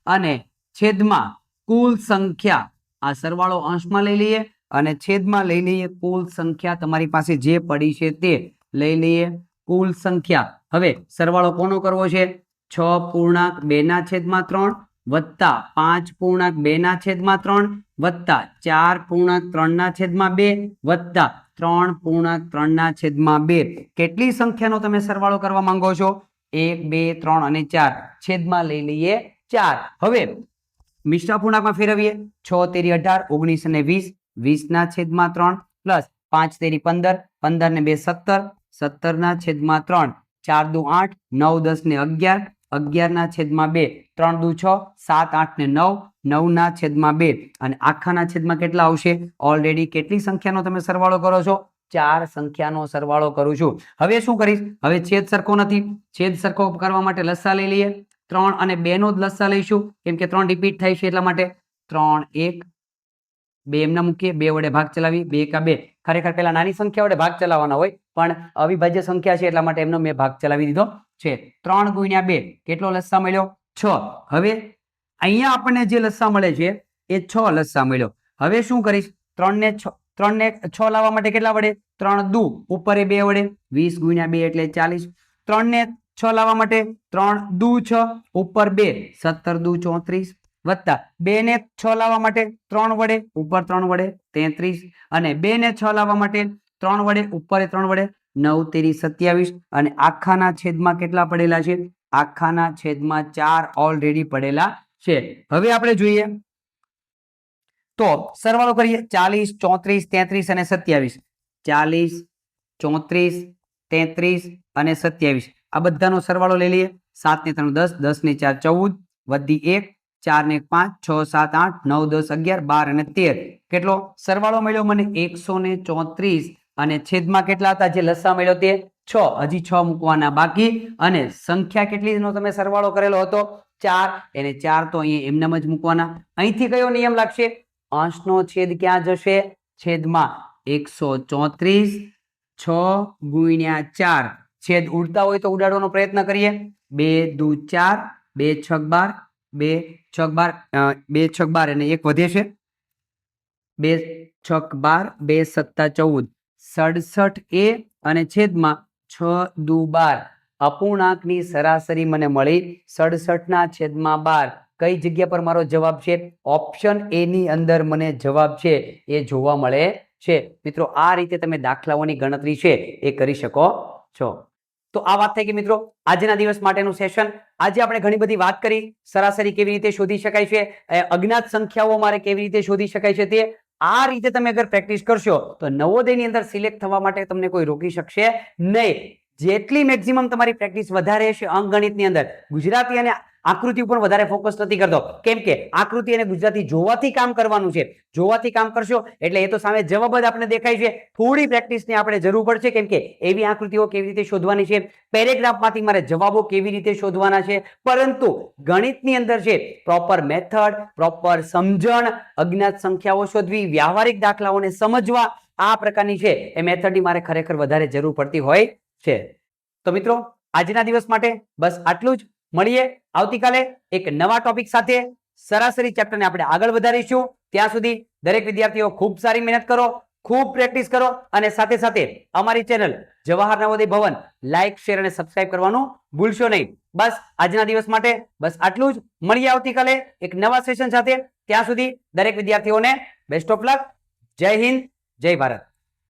અને છેદમાં કુલ સંખ્યા. આ સરવાળો અંશમાં લઈ લઈએ અને છેદમાં લઈ લઈએ કુલ સંખ્યા. તમારી પાસે જે પડી છે તે લઈ લઈએ કુલ સંખ્યા. હવે સરવાળો કોનો કરવો છે 6.2/3 વત્તા 5.2/3 વત્તા 4.3/2 વત્તા 3.3/2. કેટલી સંખ્યાનો તમે સરવાળો કરવા માંગો છો 1 2 3 અને 4. છેદમાં લઈ લઈએ 4. હવે મિશ્ર અપૂર્ણાંકમાં ફેરવીએ 6 તેરી 18, 19 અને 20, 20/3 પ્લસ 5 તેરી 15, 15 ને 2 17, 17 ના છેદમાં 3, 4 દુ 8, 9 10 ને 11, 11 ના છેદમાં 2, 3 દુ 6, 7 8 ને 9, 9 ના છેદમાં 2 અને આખાના છેદમાં કેટલા આવશે? ઓલરેડી કેટલી સંખ્યાનો તમે સરવાળો કરો છો? 4 સંખ્યાનો સરવાળો કરું છું. હવે શું કરીશ? હવે છેદ સરખો નથી, છેદ સરખો કરવા માટે લસા લઈ લઈએ. 3 અને 2 નો જ લસા લઈશું કેમ કે 3 રિપીટ થાય છે એટલા માટે. 3 1 2 એમના મૂકીએ, 2 વડે ભાગ ચલાવી, 2 એકા 2. ખરેખર પેલા નાની સંખ્યા વડે ભાગ ચલાવવાના હોય પણ અવિભાજ્ય સંખ્યા છે એટલા માટે એમનો મેં ભાગ ચલાવી દીધો છે. 3 ગુણ્યા 2 કેટલો લસા મળ્યો? 6. હવે અહીંયા આપણને જે લસા મળે છે એ 6 લસા મળ્યો. હવે શું કરીશ? 3 ને 6 લાવવા માટે કેટલા વડે? 3 દુ ઉપર એ 2 વડે, 20 ગુણ્યા 2 એટલે 40. 3 ને 6 લાવવા માટે 3 દુ 6 ઉપર 2, 17 દુ 34 વત્તા 2 ને 6 લાવવા માટે 3 વડે ઉપર 3 વડે 33 અને 2 ને 6 લાવવા માટે 3 વડે ઉપર 3 વડે 9 તેરી 27 અને આખાના છેદમાં કેટલા પડેલા છે? આખાના છેદમાં 4 ઓલરેડી પડેલા છે. હવે આપણે જોઈએ તો સરવાળો કરીએ. 40 34 33 અને 27, 40 34 33 અને 27 આ બધાનો સરવાળો લઈ લઈએ. 7 ને 3 10, 10 ને 4 14 વધી 1, 4 ને 5 6 7 8 9 10 11 12 અને 13 કેટલો સરવાળો મળ્યો મને? 134 અને છેદમાં કેટલા હતા? જે લસા મળ્યો તે 6. હજી 6 મૂકવાના બાકી અને સંખ્યા કેટલીનો તમે સરવાળો કરેલો હતો? 4. એને 4 તો અહીંયા એમનેમ જ મૂકવાના. અહીંથી કયો નિયમ લાગશે? અંશનો છેદ ક્યાં જશે? છેદમાં 134 6 ગુણ્યા 4 છેદ ઉડતા હોય તો ઉડાડવાનો પ્રયત્ન કરીએ. 2 દુ 4, 2 6 12, 2 6 12, 2 6 12 અને 1 વધે છે. 2 6 12, 2 સત્તા 14, 67 એ અને છેદમાં 6 દુ 12. અપૂર્ણાંકની સરાસરી મને મળી 67 ના છેદમાં 12. કઈ જગ્યા પર મારો જવાબ છે? ઓપ્શન એ ની અંદર મને જવાબ છે એ જોવા મળે છે. મિત્રો આ રીતે તમે દાખલાઓની ગણતરી છે એ કરી શકો છો. તો આ વાત થઈ ગઈ મિત્રો આજના દિવસ માટેનું સેશન. આજે આપણે ઘણી બધી વાત કરી. સરાસરી કેવી રીતે શોધી શકાય છે, અજ્ઞાત સંખ્યાઓ મારે કેવી રીતે શોધી શકાય છે, તે આ રીતે તમે અગર પ્રેક્ટિસ કરશો તો નવોદયની અંદર સિલેક્ટ થવા માટે તમને કોઈ રોકી શકશે નહીં. જેટલી મેક્સિમમ તમારી પ્રેક્ટિસ વધારે હશે અંકગણિતની અંદર, ગુજરાતી અને આકૃતિ ઉપર વધારે ફોકસ નથી કરતો કેમ કે આકૃતિ અને ગુજરાતી જોવાથી કામ કરવાનું છે. જોવાથી કામ કરશો એટલે એ તો સામે જવાબ જ આપણે દેખાય છે. થોડી પ્રેક્ટિસની આપણે જરૂર પડશે કેમ કે એવી આકૃતિઓ કેવી રીતે શોધવાની છે, પેરેગ્રાફમાંથી મારે જવાબો કેવી રીતે શોધવાના છે, પરંતુ ગણિતની અંદર છે પ્રોપર મેથડ, પ્રોપર સમજણ, અજ્ઞાત સંખ્યાઓ શોધવી, વ્યવહારિક દાખલાઓને સમજવા, આ પ્રકારની છે એ મેથડની મારે ખરેખર વધારે જરૂર પડતી હોય છે. તો મિત્રો આજના દિવસ માટે બસ આટલું જ. મળીએ આવતીકાલે એક નવા ટોપિક સાથે. સરાસરી ચેપ્ટરને આપણે આગળ વધારીશું. ત્યાં સુધી દરેક વિદ્યાર્થીઓ ખૂબ સારી મહેનત કરો, ખૂબ પ્રેક્ટિસ કરો અને સાથે સાથે અમારી ચેનલ જવાહર નવોદય ભવન લાઈક, શેર અને સબસ્ક્રાઇબ કરવાનું ભૂલશો નહીં. બસ આજના દિવસ માટે બસ આટલું જ. મળીએ આવતીકાલે એક નવા સેશન સાથે. ત્યાં સુધી દરેક વિદ્યાર્થીઓને બેસ્ટ ઓફ લક. જય હિન્દ, જય ભારત.